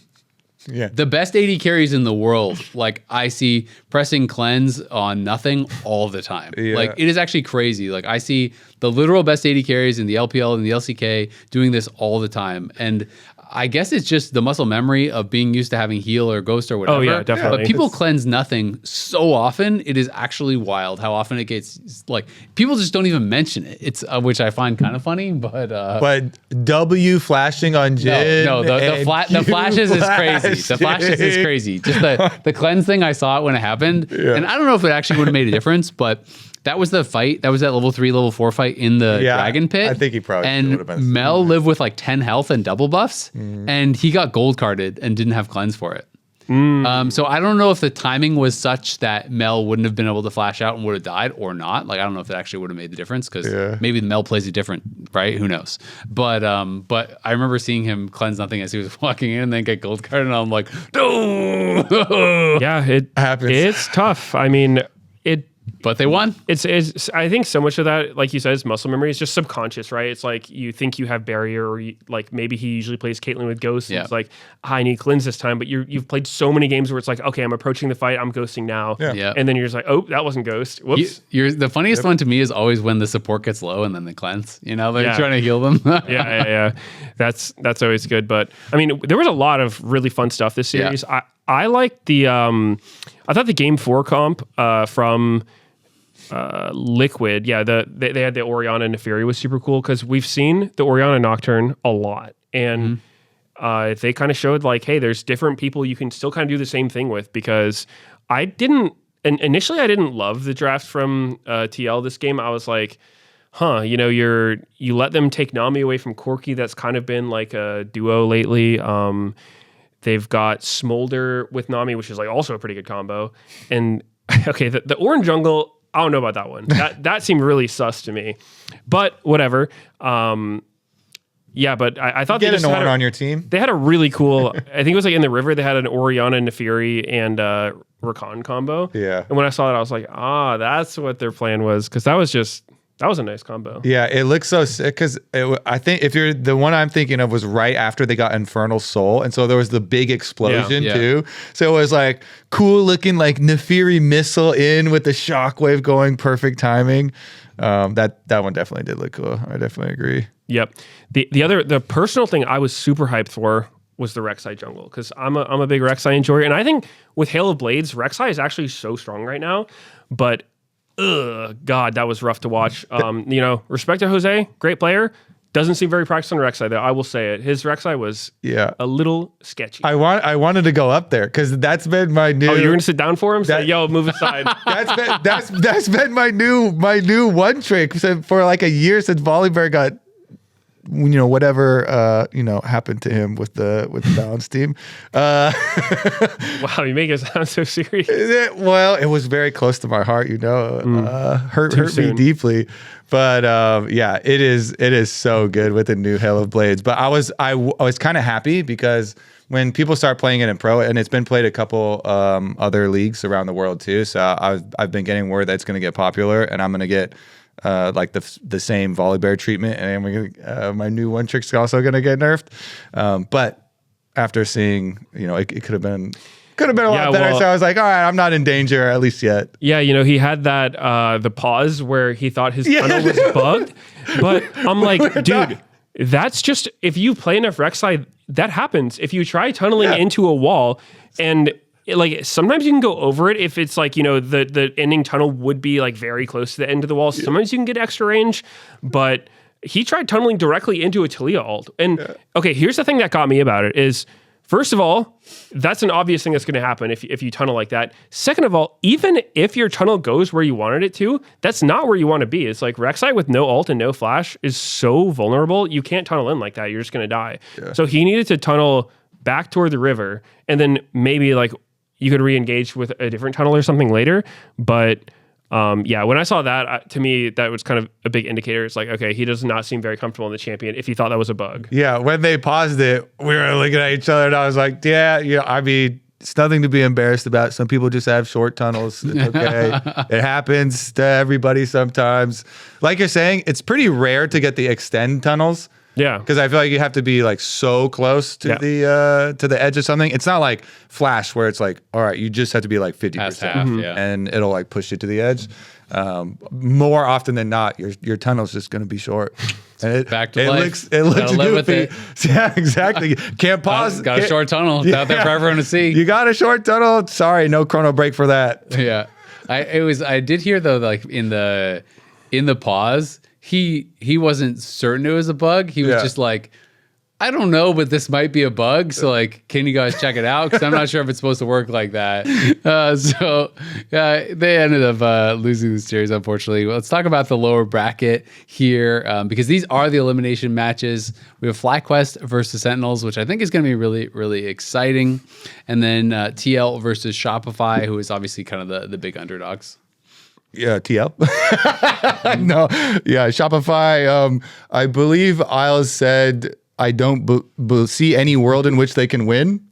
Yeah. The best 80 carries in the world, like I see pressing cleanse on nothing all the time. Yeah. Like it is actually crazy. Like I see the literal best 80 carries in the LPL and the LCK doing this all the time. And I guess it's just the muscle memory of being used to having heal or ghost or whatever. Oh yeah, definitely. But people cleanse nothing so often. It is actually wild how often it gets like people just don't even mention it. It's which I find kind of funny, but W flashing on Jin. No, the flashes is crazy. The flashes is crazy. Just the cleanse thing, I saw it when it happened, and I don't know if it actually would have made a difference, but. That was the fight. That was that level 3, level 4 fight in the Dragon Pit. I think he probably would have been. And Mel lived with like 10 health and double buffs, and he got gold carded and didn't have cleanse for it. So I don't know if the timing was such that Mel wouldn't have been able to flash out and would have died or not. Like I don't know if it actually would have made the difference because maybe the Mel plays it different, right? Who knows? But I remember seeing him cleanse nothing as he was walking in and then get gold carded, and I'm like, no. Yeah, it happens. It's tough. I mean, But they won. It's I think so much of that, like you said, is muscle memory. It's just subconscious, right? It's like you think you have barrier, or like maybe he usually plays Caitlyn with Ghost. Yeah. It's like I need cleanse this time, but you've played so many games where it's like, okay, I'm approaching the fight, I'm ghosting now, and then you're just like, oh, that wasn't Ghost. Whoops. The funniest one to me is always when the support gets low and then the cleanse. You know, they're trying to heal them. yeah. That's always good. But I mean, there was a lot of really fun stuff this series. Yeah. I liked the I thought the game 4 comp from Liquid, they had the Orianna Neferi was super cool because we've seen the Orianna Nocturne a lot, and they kind of showed like, hey, there's different people you can still kind of do the same thing with. Because initially I didn't love the draft from TL this game. I was like, you know, you let them take Nami away from Corki. That's kind of been like a duo lately. They've got Smolder with Nami, which is like also a pretty good combo. And okay, the Orange Jungle, I don't know about that one. That seemed really sus to me, but whatever. But I thought they just had on your team. They had a really cool. I think it was like in the river. They had an Orianna, Neferi, and Rakan combo. Yeah. And when I saw that, I was like, that's what their plan was, because that was a nice combo. Yeah, it looks so sick because I think if you're the one I'm thinking of was right after they got Infernal Soul, and so there was the big explosion too. So it was like cool looking, like Neferi missile in with the shockwave going, perfect timing. That one definitely did look cool. I definitely agree. Yep. The personal thing I was super hyped for was the Rek'Sai jungle, because I'm a big Rek'Sai enjoyer, and I think with Hail of Blades, Rek'Sai is actually so strong right now, but. God, that was rough to watch. You know, respect to Jose, great player. Doesn't seem very practiced on Rek'Sai though. I will say it. His Rek'Sai was a little sketchy. I wanted to go up there because that's been my new. Oh, you're gonna sit down for him? Say, yo, move aside. that's been my new one trick for like a year since Volibear got. You know, whatever happened to him with the balance team. Wow, you make it sound so serious. Well, it was very close to my heart, hurt me deeply. But it is so good with the new Hail of Blades. But I was kind of happy because when people start playing it in pro, and it's been played a couple other leagues around the world too, so I've been getting word that it's going to get popular, and I'm going to get like the same Volibear treatment, and we're gonna, my new one trick's also gonna get nerfed. But after seeing, it could have been a lot better. So I was like, all right, I'm not in danger at least yet. Yeah, he had that the pause where he thought his tunnel was bugged, but I'm like, dude, that's just if you play enough Rek'Sai, that happens. If you try tunneling into a wall and like sometimes you can go over it if it's like, the ending tunnel would be like very close to the end of the wall. Sometimes you can get extra range, but he tried tunneling directly into a TLAW ult. And okay, here's the thing that got me about it is, first of all, that's an obvious thing that's going to happen if you tunnel like that. Second of all, even if your tunnel goes where you wanted it to, that's not where you want to be. It's like Rek'Sai with no ult and no flash is so vulnerable. You can't tunnel in like that. You're just going to die. Yeah. So he needed to tunnel back toward the river, and then maybe like you could re-engage with a different tunnel or something later. But when I saw that, to me, that was kind of a big indicator. It's like, okay, he does not seem very comfortable in the champion if he thought that was a bug. Yeah, when they paused it, we were looking at each other, and I was like, I mean, it's nothing to be embarrassed about. Some people just have short tunnels. It's okay. It happens to everybody sometimes. Like you're saying, it's pretty rare to get the extend tunnels. Yeah, because I feel like you have to be like so close to the edge of something. It's not like Flash where it's like, all right, you just have to be like 50%, and it'll like push you to the edge. More often than not, your tunnel's just going to be short. And back to life. It looks goofy. Yeah, exactly. Can't pause. Got a short tunnel. It's out there for everyone to see. You got a short tunnel. Sorry, no chrono break for that. Yeah, I did hear though, like in the pause. He wasn't certain it was a bug. He was just like, I don't know, but this might be a bug. So like, can you guys check it out? Because I'm not sure if it's supposed to work like that. They ended up losing the series, unfortunately. Well, let's talk about the lower bracket here, because these are the elimination matches. We have FlyQuest versus Sentinels, which I think is going to be really, really exciting. And then TL versus Shopify, who is obviously kind of the big underdogs. Yeah, TL. No, yeah, Shopify. I believe Isles said, I don't see any world in which they can win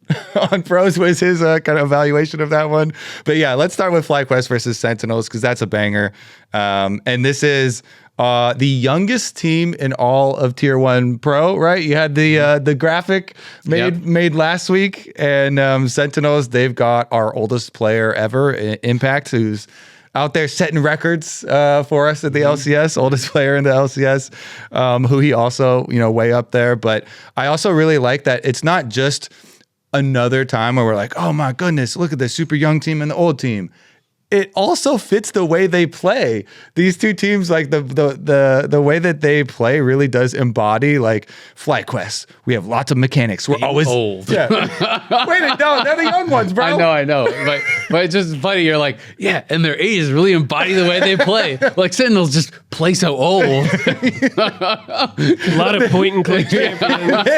on pros was his kind of evaluation of that one. But yeah, let's start with FlyQuest versus Sentinels because that's a banger. And this is the youngest team in all of Tier 1 Pro, right? You had the graphic made last week, and Sentinels, they've got our oldest player ever, Impact, who's out there setting records for us at the LCS, oldest player in the LCS, who he also, way up there. But I also really like that it's not just another time where we're like, oh my goodness, look at the super young team and the old team. It also fits the way they play. These two teams, like the way that they play really does embody like FlyQuest. We have lots of mechanics. We're always old. Yeah. Wait, no, they're the young ones, bro. I know. But it's just funny. You're like, yeah, and their ages really embody the way they play. Like Sentinels just play so old. A lot of point and click champions.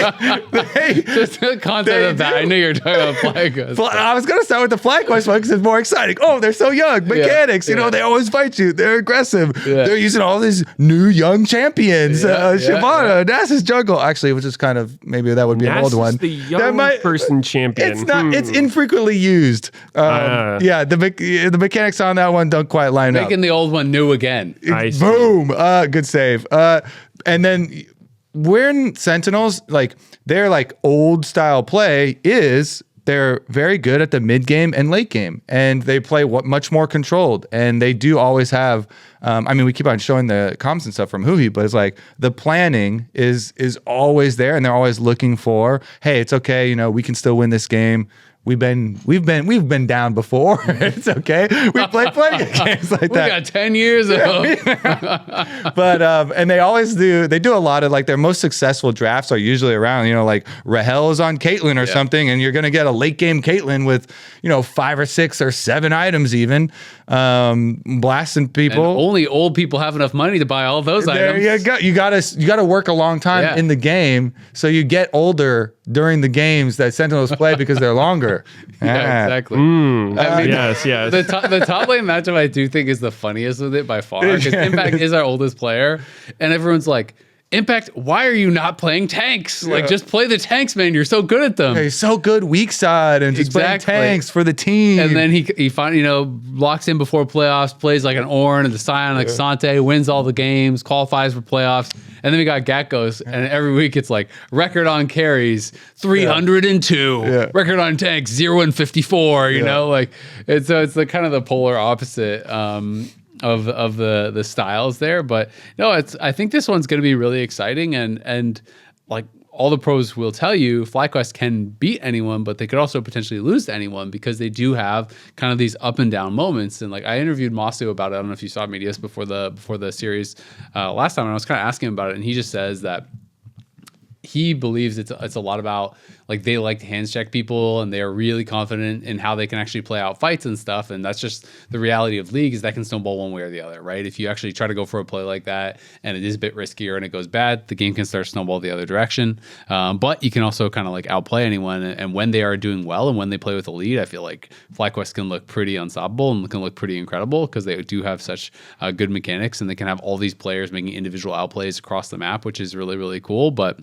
Just the concept of that. I knew you were talking about FlyQuest. I was gonna start with the FlyQuest one because it's more exciting. Oh, they're so young. Mechanics, they always fight you. They're aggressive. Yeah. They're using all these new young champions. Shyvana, Nasus jungle. Actually, which is kind of, maybe that would be an old one. The young person champion. It's not. It's infrequently used. The mechanics on that one don't quite line up. Making the old one new again. Boom. Good save. And then when Sentinels, like their like old style play is, they're very good at the mid game and late game, and they play much more controlled. And they do always have. We keep on showing the comms and stuff from Huhi, but it's like the planning is always there, and they're always looking for, hey, it's okay, we can still win this game. We've been down before. It's okay. We play plenty of games like that. We got 10 years ago. But and they always do. They do a lot of like their most successful drafts are usually around like Rahel is on Caitlyn or something, and you're gonna get a late game Caitlyn with 5 or 6 or 7 items even, blasting people. And only old people have enough money to buy all those items. You gotta work a long time in the game, so you get older during the games that Sentinels play because they're longer. Exactly. Yes. The top lane matchup I do think is the funniest with it by far, because Impact is our oldest player, and everyone's like, Impact, why are you not playing tanks? Like, just play the tanks, man. You're so good at them. Okay, so good weak side and just playing tanks for the team. And then he finally, locks in before playoffs, plays like an Ornn and the Scion, like Sante, wins all the games, qualifies for playoffs. And then we got Gakkos, and every week it's like record on carries, 302, record on tanks, 0-54, you know? Like, it's the kind of the polar opposite. Of the styles there, but no, I think this one's going to be really exciting, and like all the pros will tell you, FlyQuest can beat anyone, but they could also potentially lose to anyone because they do have kind of these up and down moments. And like I interviewed Masu about it. I don't know if you saw Meteos before the series last time, and I was kind of asking him about it, and he just says that he believes it's a lot about like they like to hands check people and they're really confident in how they can actually play out fights and stuff. And that's just the reality of League, is that can snowball one way or the other, right? If you actually try to go for a play like that and it is a bit riskier and it goes bad, the game can start to snowball the other direction. But you can also kind of like outplay anyone. And when they are doing well and when they play with a lead, I feel like FlyQuest can look pretty unstoppable and can look pretty incredible because they do have such good mechanics, and they can have all these players making individual outplays across the map, which is really, really cool. But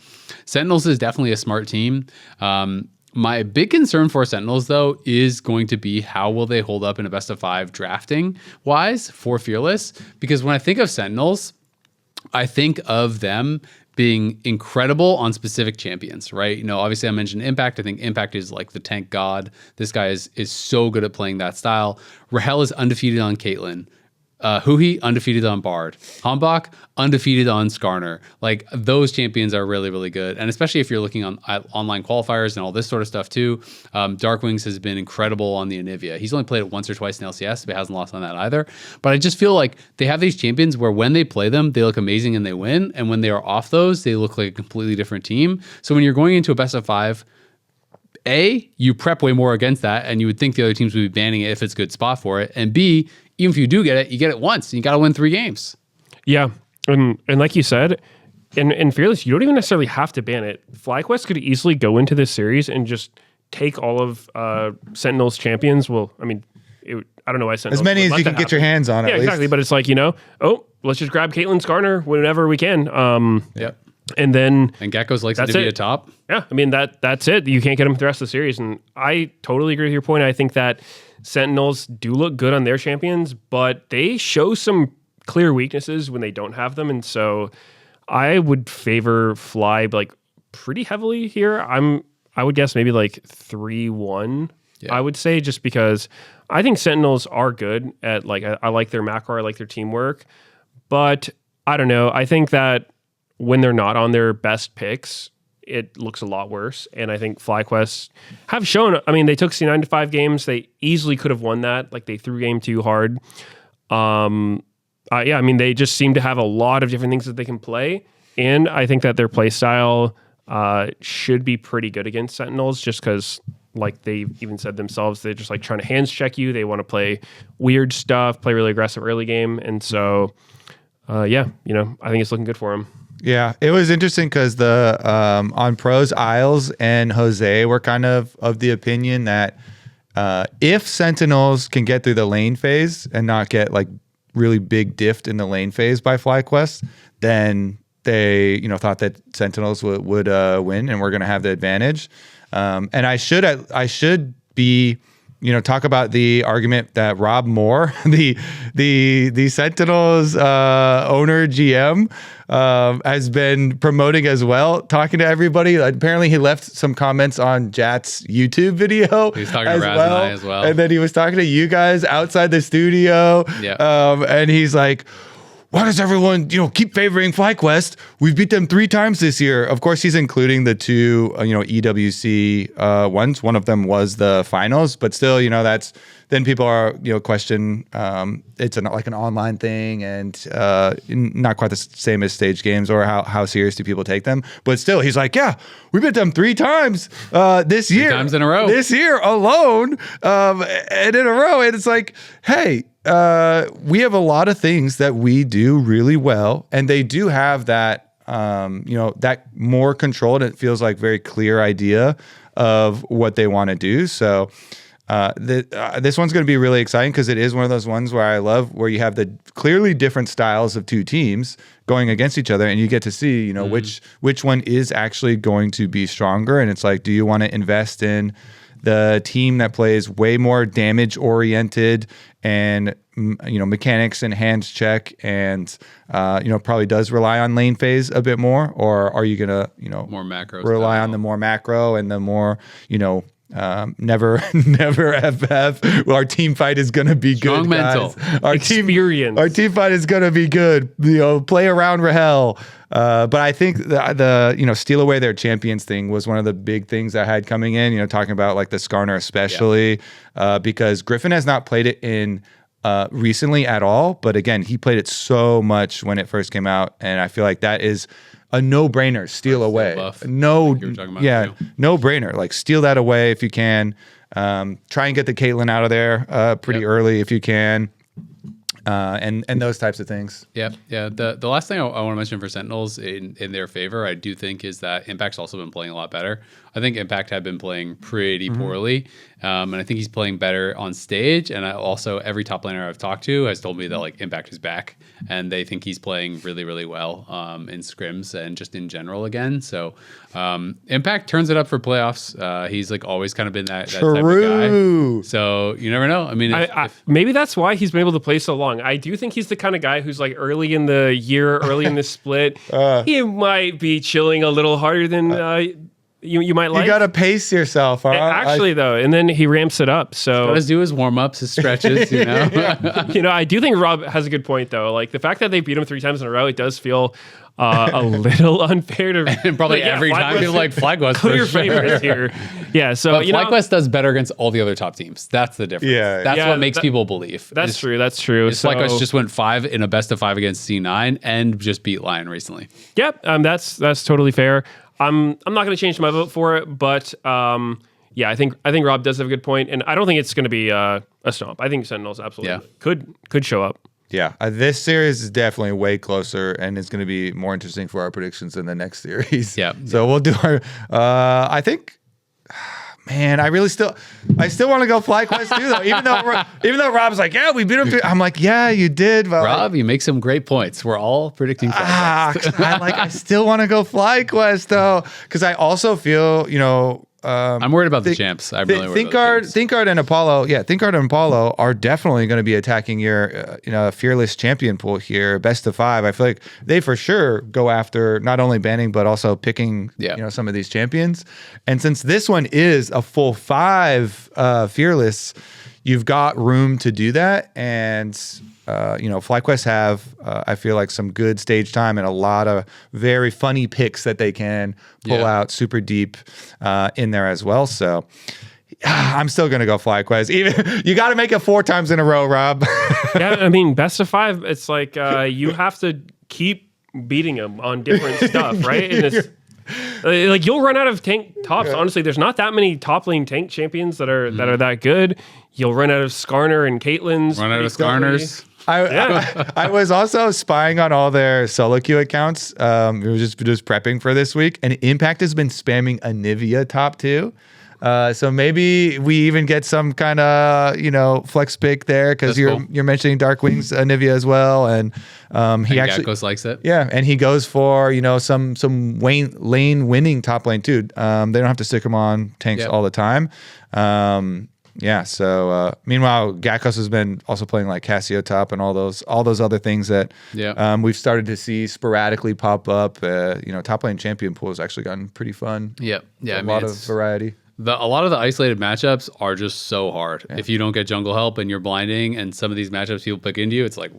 Sentinels is definitely a smart team. My big concern for Sentinels, though, is going to be how will they hold up in a best of 5 drafting wise for Fearless? Because when I think of Sentinels, I think of them being incredible on specific champions, right? Obviously I mentioned Impact. I think Impact is like the tank god. This guy is so good at playing that style. Rahel is undefeated on Caitlyn. Huhi, undefeated on Bard. Hambach, undefeated on Skarner. Like, those champions are really, really good. And especially if you're looking at online qualifiers and all this sort of stuff too. Darkwings has been incredible on the Anivia. He's only played it once or twice in LCS, but hasn't lost on that either. But I just feel like they have these champions where when they play them, they look amazing and they win. And when they are off those, they look like a completely different team. So when you're going into a best of 5, you prep way more against that, and you would think the other teams would be banning it if it's a good spot for it. And B, even if you do get it, you get it once, and you got to win 3 games. Yeah, and like you said, in Fearless, you don't even necessarily have to ban it. FlyQuest could easily go into this series and just take all of Sentinel's champions. Well, I mean, I don't know why Sentinels. As many as you can get your hands on. Yeah, exactly. But it's like, let's just grab Caitlyn Skarner whenever we can. Yep. And Gakkos likes to be a top. Yeah, I mean that's it. You can't get him the rest of the series, and I totally agree with your point. I think that Sentinels do look good on their champions, but they show some clear weaknesses when they don't have them, and so I would favor Fly like pretty heavily here. I would guess maybe like 3-1. Yeah. I would say, just because I think Sentinels are good at I like their macro, I like their teamwork, but I don't know. I think that when they're not on their best picks, it looks a lot worse. And I think FlyQuest have shown, I mean, they took C9 to 5 games. They easily could have won that. Like, they threw game too hard. I mean, they just seem to have a lot of different things that they can play. And I think that their play style should be pretty good against Sentinels, just because, like they even said themselves, they're just like trying to hands check you. They want to play weird stuff, play really aggressive early game. And so, I think it's looking good for them. Yeah, it was interesting because the on pros, Isles and Jose were kind of the opinion that if Sentinels can get through the lane phase and not get like really big diffed in the lane phase by FlyQuest, then they thought that Sentinels would win and we're going to have the advantage. And I should be talk about the argument that Rob Moore, the Sentinels owner GM, has been promoting as well, talking to everybody. Apparently, he left some comments on Jat's YouTube video. He was talking to Raz and I as well. And then he was talking to you guys outside the studio. Yeah. And he's like, why does everyone, keep favoring FlyQuest? We've beat them 3 times this year. Of course, he's including the 2, EWC ones. One of them was the finals, but still, that's then people are, question. It's like an online thing and not quite the same as stage games, or how serious do people take them? But still, he's like, yeah, we beat them 3 times this year. 3 times in a row. This year alone, and in a row. And it's like, hey. We have a lot of things that we do really well, and they do have that, that more controlled, it feels like very clear idea of what they want to do. So, This one's going to be really exciting because it is one of those ones where I love where you have the clearly different styles of two teams going against each other, and you get to see, which one is actually going to be stronger. And it's like, do you want to invest in the team that plays way more damage oriented and mechanics and hands check and probably does rely on lane phase a bit more, or are you gonna more macro rely on the more macro and the more never FF. Our team fight is gonna be Strong good, mental. guys. Our Experience. team fight is gonna be good. Play around Rahel. But I think the steal away their champions thing was one of the big things I had coming in. Talking about like the Skarner especially, because Griffin has not played it in recently at all. But again, he played it so much when it first came out, and I feel like that is a no-brainer. Steal away. No brainer. Like steal that away if you can. Try and get the Caitlyn out of there pretty early if you can. And those types of things. Yeah. The last thing I want to mention for Sentinels in their favor, I do think, is that Impact's also been playing a lot better. I think Impact had been playing pretty poorly, and I think he's playing better on stage. And every top laner I've talked to has told me that like Impact is back, and they think he's playing really, really well in scrims and just in general again. So Impact turns it up for playoffs. He's like always kind of been that type of guy. So you never know. I mean, maybe that's why he's been able to play so long. I do think he's the kind of guy who's like early in the year, early in the split, he might be chilling a little harder than you might like. You got to pace yourself. Huh? Actually, though, and then he ramps it up. So got to do his warm-ups, his stretches, I do think Rob has a good point, though. Like the fact that they beat him 3 times in a row, it does feel a little unfair to and probably every time people like FlyQuest for your favorites here. Yeah, so but FlyQuest does better against all the other top teams. That's the difference. That's what makes people believe. That's true. FlyQuest just went 5 in a best of 5 against C9 and just beat Lyon recently. Yep, that's totally fair. I'm not going to change my vote for it, but I think Rob does have a good point, and I don't think it's going to be a stomp. I think Sentinels absolutely could show up. Yeah, this series is definitely way closer, and it's going to be more interesting for our predictions in the next series. So we'll do our. I think. Man, I still want to go FlyQuest too, though. Even though Rob's like, yeah, we beat him. I'm like, yeah, you did. But Rob, you make some great points. We're all predicting FlyQuest. I still want to go FlyQuest though, because I also feel, I'm worried about the champs. I'm really worried about the champs. Thinkard and Apollo. Yeah, Thinkard and Apollo are definitely going to be attacking your, fearless champion pool here, best of 5. I feel like they for sure go after not only banning but also picking, some of these champions. And since this one is a full 5 fearless, you've got room to do that. And FlyQuest have, I feel like, some good stage time and a lot of very funny picks that they can pull out super deep in there as well. So I'm still going to go FlyQuest. Even you got to make it 4 times in a row, Rob. Yeah, I mean, best of 5, it's like you have to keep beating them on different stuff, right? And it's like you'll run out of tank tops. Honestly, there's not that many top lane tank champions that are that good. You'll run out of Skarner and Caitlyn's. Run out of Skarners. I was also spying on all their solo queue accounts. We were just prepping for this week, and Impact has been spamming Anivia top 2. So maybe we even get some kind of flex pick there because you're mentioning Darkwing's Anivia as well, and he actually Gakkos likes it. Yeah, and he goes for some lane winning top lane too. They don't have to stick him on tanks all the time. So meanwhile, Gakkos has been also playing like Cassio top and all those other things that we've started to see sporadically pop up. Top lane champion pool has actually gotten pretty fun. A lot of variety. A lot of the isolated matchups are just so hard. If you don't get jungle help and you're blinding, and some of these matchups people pick into you, it's like,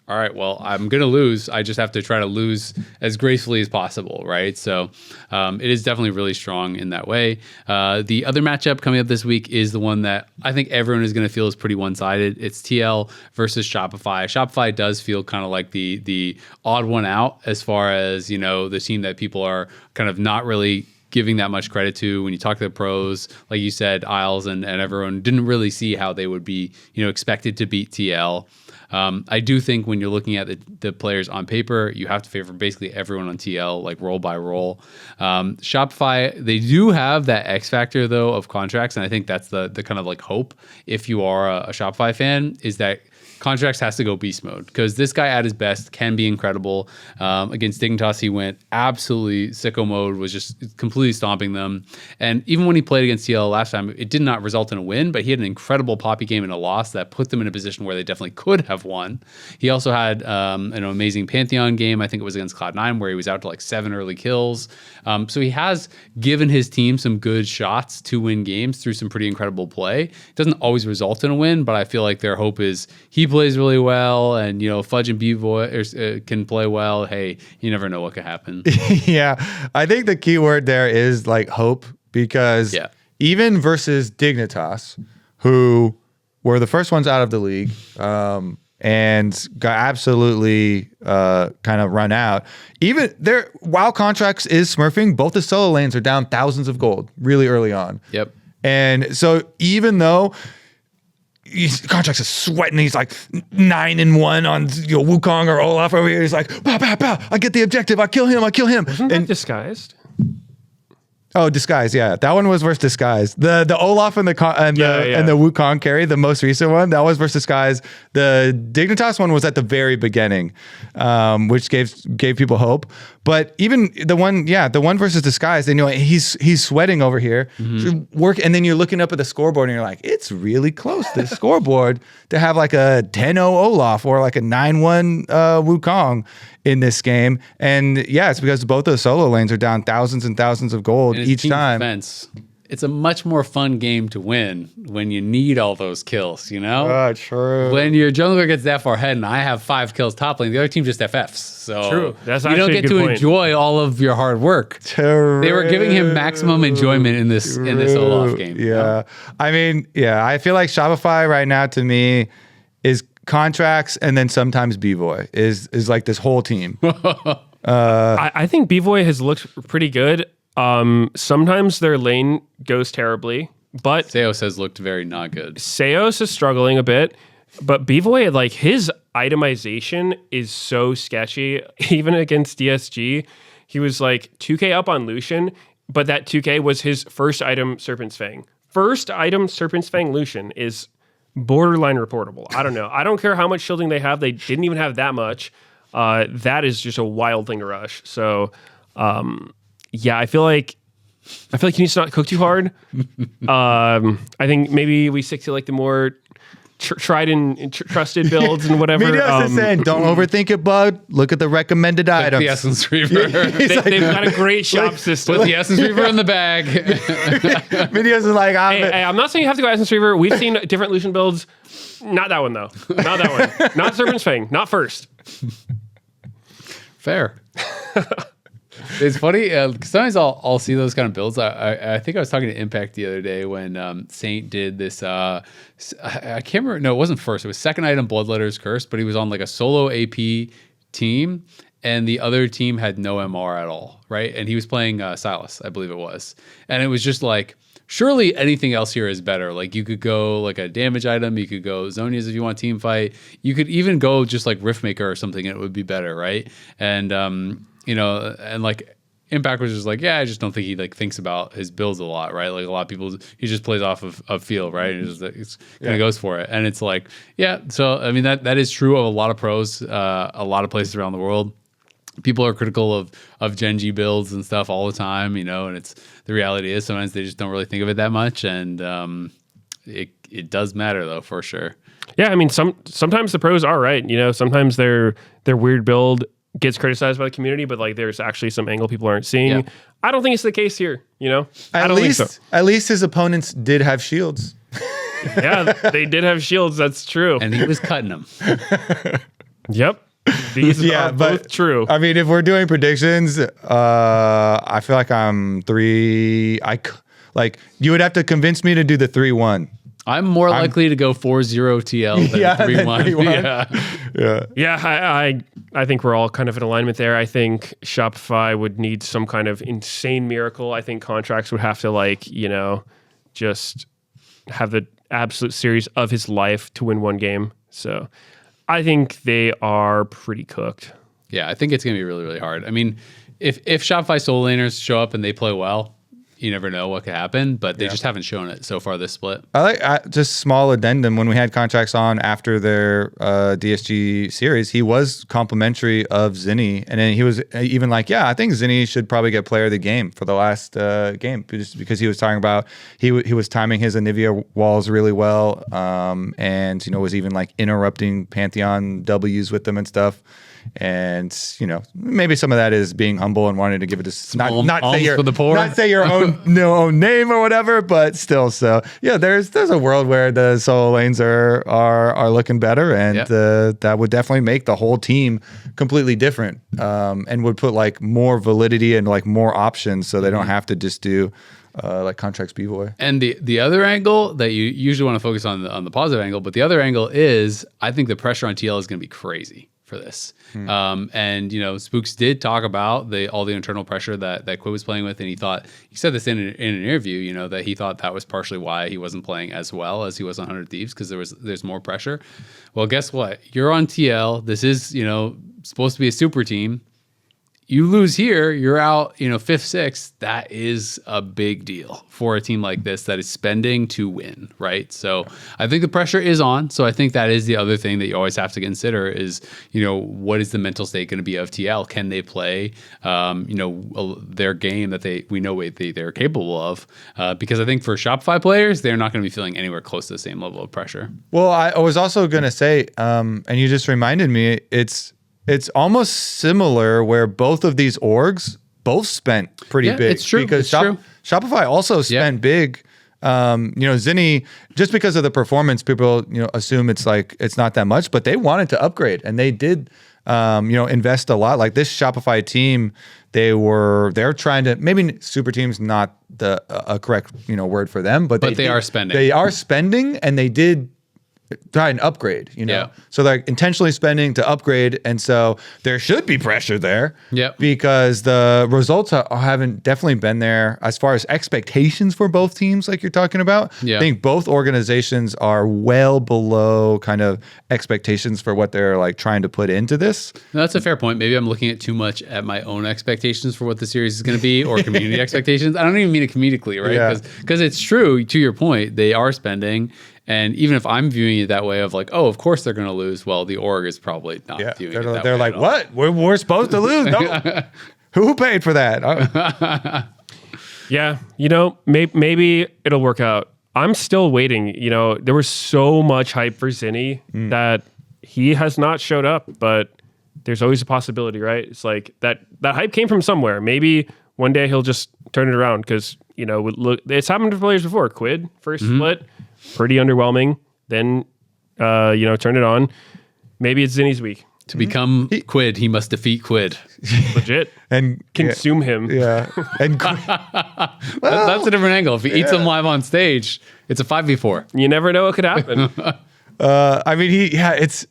all right, well, I'm going to lose. I just have to try to lose as gracefully as possible, right? So it is definitely really strong in that way. The other matchup coming up this week is the one that I think everyone is going to feel is pretty one-sided. It's TL versus Shopify. Shopify does feel kind of like the odd one out as far as, the team that people are kind of not really giving that much credit to. When you talk to the pros, like you said, Isles and everyone didn't really see how they would be, expected to beat TL. I do think when you're looking at the players on paper, you have to favor basically everyone on TL, like role by role. Shopify, they do have that X factor though of contracts, and I think that's the kind of like hope if you are a Shopify fan, is that Contracts has to go beast mode, because this guy at his best can be incredible. Against Dignitas, he went absolutely sicko mode, was just completely stomping them. And even when he played against TL last time, it did not result in a win, but he had an incredible Poppy game and a loss that put them in a position where they definitely could have won. He also had an amazing Pantheon game. I think it was against Cloud9, where he was out to like 7 early kills. So he has given his team some good shots to win games through some pretty incredible play. It doesn't always result in a win, but I feel like their hope is he plays really well, and Fudge and B-Boy can play well. Hey, you never know what could happen. Yeah, I think the key word there is like hope, because even versus Dignitas, who were the first ones out of the league, and got absolutely kind of run out. Even there, while Contracts is smurfing, both the solo lanes are down thousands of gold really early on. Yep. And so even though Contracts is sweating, he's like 9-1 on Wukong or Olaf over here. He's like, pow, pow, pow, I get the objective, I kill him. Wasn't that disguised? Oh, Disguise, yeah. That one was versus Disguise. The Olaf and the Wukong carry, the most recent one, that was versus Disguise. The Dignitas one was at the very beginning, which gave people hope. But even the one versus Disguise, and he's sweating over here. And then you're looking up at the scoreboard and you're like, it's really close, this scoreboard, to have like a 10-0 Olaf or like a 9-1 Wukong in this game. And yeah, it's because both those solo lanes are down thousands and thousands of gold each time. Defense. It's a much more fun game to win when you need all those kills, True. When your jungler gets that far ahead and I have 5 kills top lane, the other team just FFs. So true. That's you don't get to enjoy all of your hard work. True. They were giving him maximum enjoyment in this Olaf game. Yeah. I mean, I feel like Shopify right now to me is Contracts, and then sometimes B-Boy is like this whole team. I think B-Boy has looked pretty good. Sometimes their lane goes terribly, but Seos has looked very not good. Seos is struggling a bit, but B-Boy, like, his itemization is so sketchy. Even against DSG, he was like 2k up on Lucian, but that 2k was his first item Serpent's Fang. First item Serpent's Fang Lucian is borderline reportable. I don't know. I don't care how much shielding they have. They didn't even have that much. That is just a wild thing to rush. So, I feel like he needs to not cook too hard. I think maybe we stick to like the more tried and trusted builds and whatever. Meteos is saying, don't overthink it, bud. Look at the recommended items. The Essence Reaver. They've got a great shop system. Put the Essence Reaver in the bag. Meteos is like, hey, I'm not saying you have to go Essence Reaver. We've seen different Lucian builds. Not that one, though. Not that one. Not Serpent's Fang. Not first. Fair. It's funny. Sometimes I'll see those kind of builds. I think I was talking to Impact the other day when Saint did this. I can't remember. No, it wasn't first. It was second item Bloodletter's Curse, but he was on like a solo AP team, and the other team had no MR at all, right? And he was playing Silas, I believe it was. And it was just like, surely anything else here is better. Like, you could go like a damage item. You could go Zonias if you want team fight. You could even go just like Riftmaker or something, and it would be better, right? And and like Impact was just like, I just don't think he like thinks about his builds a lot, right? Like a lot of people, he just plays off of feel, right? And it's kind of goes for it. And it's like, so I mean that is true of a lot of pros, a lot of places around the world. People are critical of Gen G builds and stuff all the time, and it's the reality is sometimes they just don't really think of it that much, and it does matter though, for sure. Yeah, I mean sometimes the pros are right. Sometimes their weird build gets criticized by the community, but like there's actually some angle people aren't seeing. Yeah. I don't think it's the case here. At least his opponents did have shields. Yeah, they did have shields. That's true, and he was cutting them. Yep. These are both true. I mean, if we're doing predictions, I feel like I'm 3. You would have to convince me to do the 3-1. I'm more likely to go 4-0 TL than 3-1. Yeah, I think we're all kind of in alignment there. I think Shopify would need some kind of insane miracle. I think contracts would have to just have the absolute series of his life to win one game. So I think they are pretty cooked. Yeah, I think it's going to be really, really hard. I mean, if Shopify solo laners show up and they play well, you never know what could happen, but they just haven't shown it so far this split. I like just small addendum. When we had contracts on after their DSG series, he was complimentary of Zinni, and then he was even like, "Yeah, I think Zinni should probably get player of the game for the last game," just because he was talking about he was timing his Anivia walls really well, and was even like interrupting Pantheon W's with them and stuff. And maybe some of that is being humble and wanting to give it to not say your own name or whatever, but still. So yeah, there's a world where the solo lanes are looking better, and that would definitely make the whole team completely different, and would put like more validity and like more options, so they don't have to just do like contracts B-boy. And the other angle that you usually want to focus on the positive angle, but the other angle is I think the pressure on TL is going to be crazy for this. And Spooks did talk about all the internal pressure that Quinn was playing with, and he said this in an interview, that he thought that was partially why he wasn't playing as well as he was on 100 Thieves, because there's more pressure. Well, guess what? You're on TL. This is supposed to be a super team. You lose here, you're out, 5th, 6th. That is a big deal for a team like this that is spending to win, right? So I think the pressure is on. So I think that is the other thing that you always have to consider is, what is the mental state going to be of TL? Can they play, their game that we know they're capable of? Because I think for Shopify players, they're not going to be feeling anywhere close to the same level of pressure. Well, I was also going to say, and you just reminded me, it's almost similar where both of these orgs both spent pretty big. It's true. Because Shopify also spent big. Zinni, just because of the performance, people assume it's not that much, but they wanted to upgrade, and they did invest a lot. Like this Shopify team, they're trying to, maybe super team's not a correct word for them, but they are spending. They are spending, and they did try and upgrade, So they're intentionally spending to upgrade, and so there should be pressure there. Because the results haven't definitely been there as far as expectations for both teams, like you're talking about. I think both organizations are well below kind of expectations for what they're like trying to put into this. No, that's a fair point. Maybe I'm looking at too much at my own expectations for what the series is going to be, or community expectations. I don't even mean it comedically, right? Because it's true, to your point, they are spending. And even if I'm viewing it that way of like, oh, of course they're going to lose. Well, the org is probably not viewing it that way. They're like, what? We're supposed to lose? No. Who paid for that? Yeah, maybe it'll work out. I'm still waiting. There was so much hype for Zinni that he has not showed up, but there's always a possibility, right? It's like that hype came from somewhere. Maybe one day he'll just turn it around because, look, it's happened to players before. Quid, first split. Pretty underwhelming. Then, turn it on. Maybe it's Zinni's week. To become Quid, he must defeat Quid. Legit. And consume him. Yeah. And that's a different angle. If he eats him live on stage, it's a 5v4. You never know what could happen. I mean,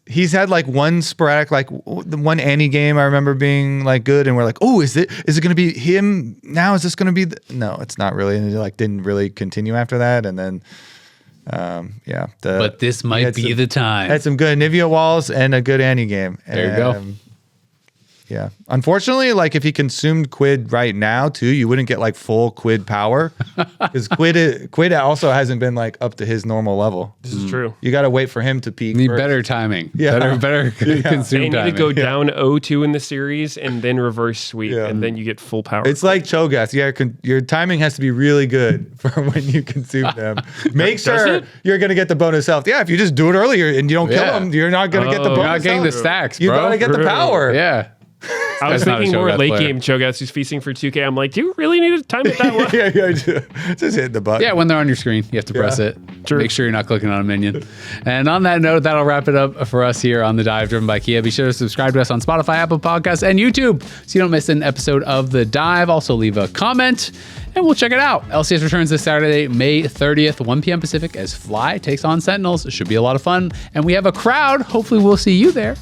he's had like one sporadic, like the one Annie game I remember being like good, and we're like, oh, is it going to be him now? Is this going to be? No, it's not really. And it didn't really continue after that, and then. But this might be the time. Had some good Anivia walls and a good Annie game. There you go. Yeah. Unfortunately, if he consumed Quid right now too, you wouldn't get full Quid power, because Quid also hasn't been up to his normal level. This is true. You got to wait for him to peak. Need better timing. Yeah. Better consume timing. They need to go down 0-2 in the series and then reverse sweep, and then you get full power. It's like Cho'Gath. Your timing has to be really good for when you consume them. Make sure you're going to get the bonus health. Yeah, if you just do it earlier and you don't kill them, you're not going to get the bonus You're not getting health. the stacks, bro. You got to get the power. Yeah. I was That's not a thinking more Cho'Gath late player. game Cho'Gath who's feasting for 2K. I'm like, do you really need to time it that way? yeah, just hit the button. Yeah, when they're on your screen, you have to press it. True. Make sure you're not clicking on a minion. And on that note, that'll wrap it up for us here on The Dive, driven by Kia. Be sure to subscribe to us on Spotify, Apple Podcasts, and YouTube so you don't miss an episode of The Dive. Also, leave a comment, and we'll check it out. LCS returns this Saturday, May 30th, 1 p.m. Pacific, as Fly takes on Sentinels. It should be a lot of fun. And we have a crowd. Hopefully, we'll see you there.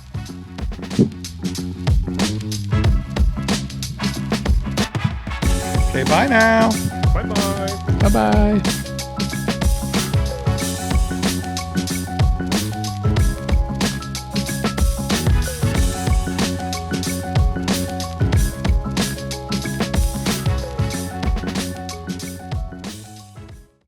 Okay, bye now. Bye-bye. Bye-bye.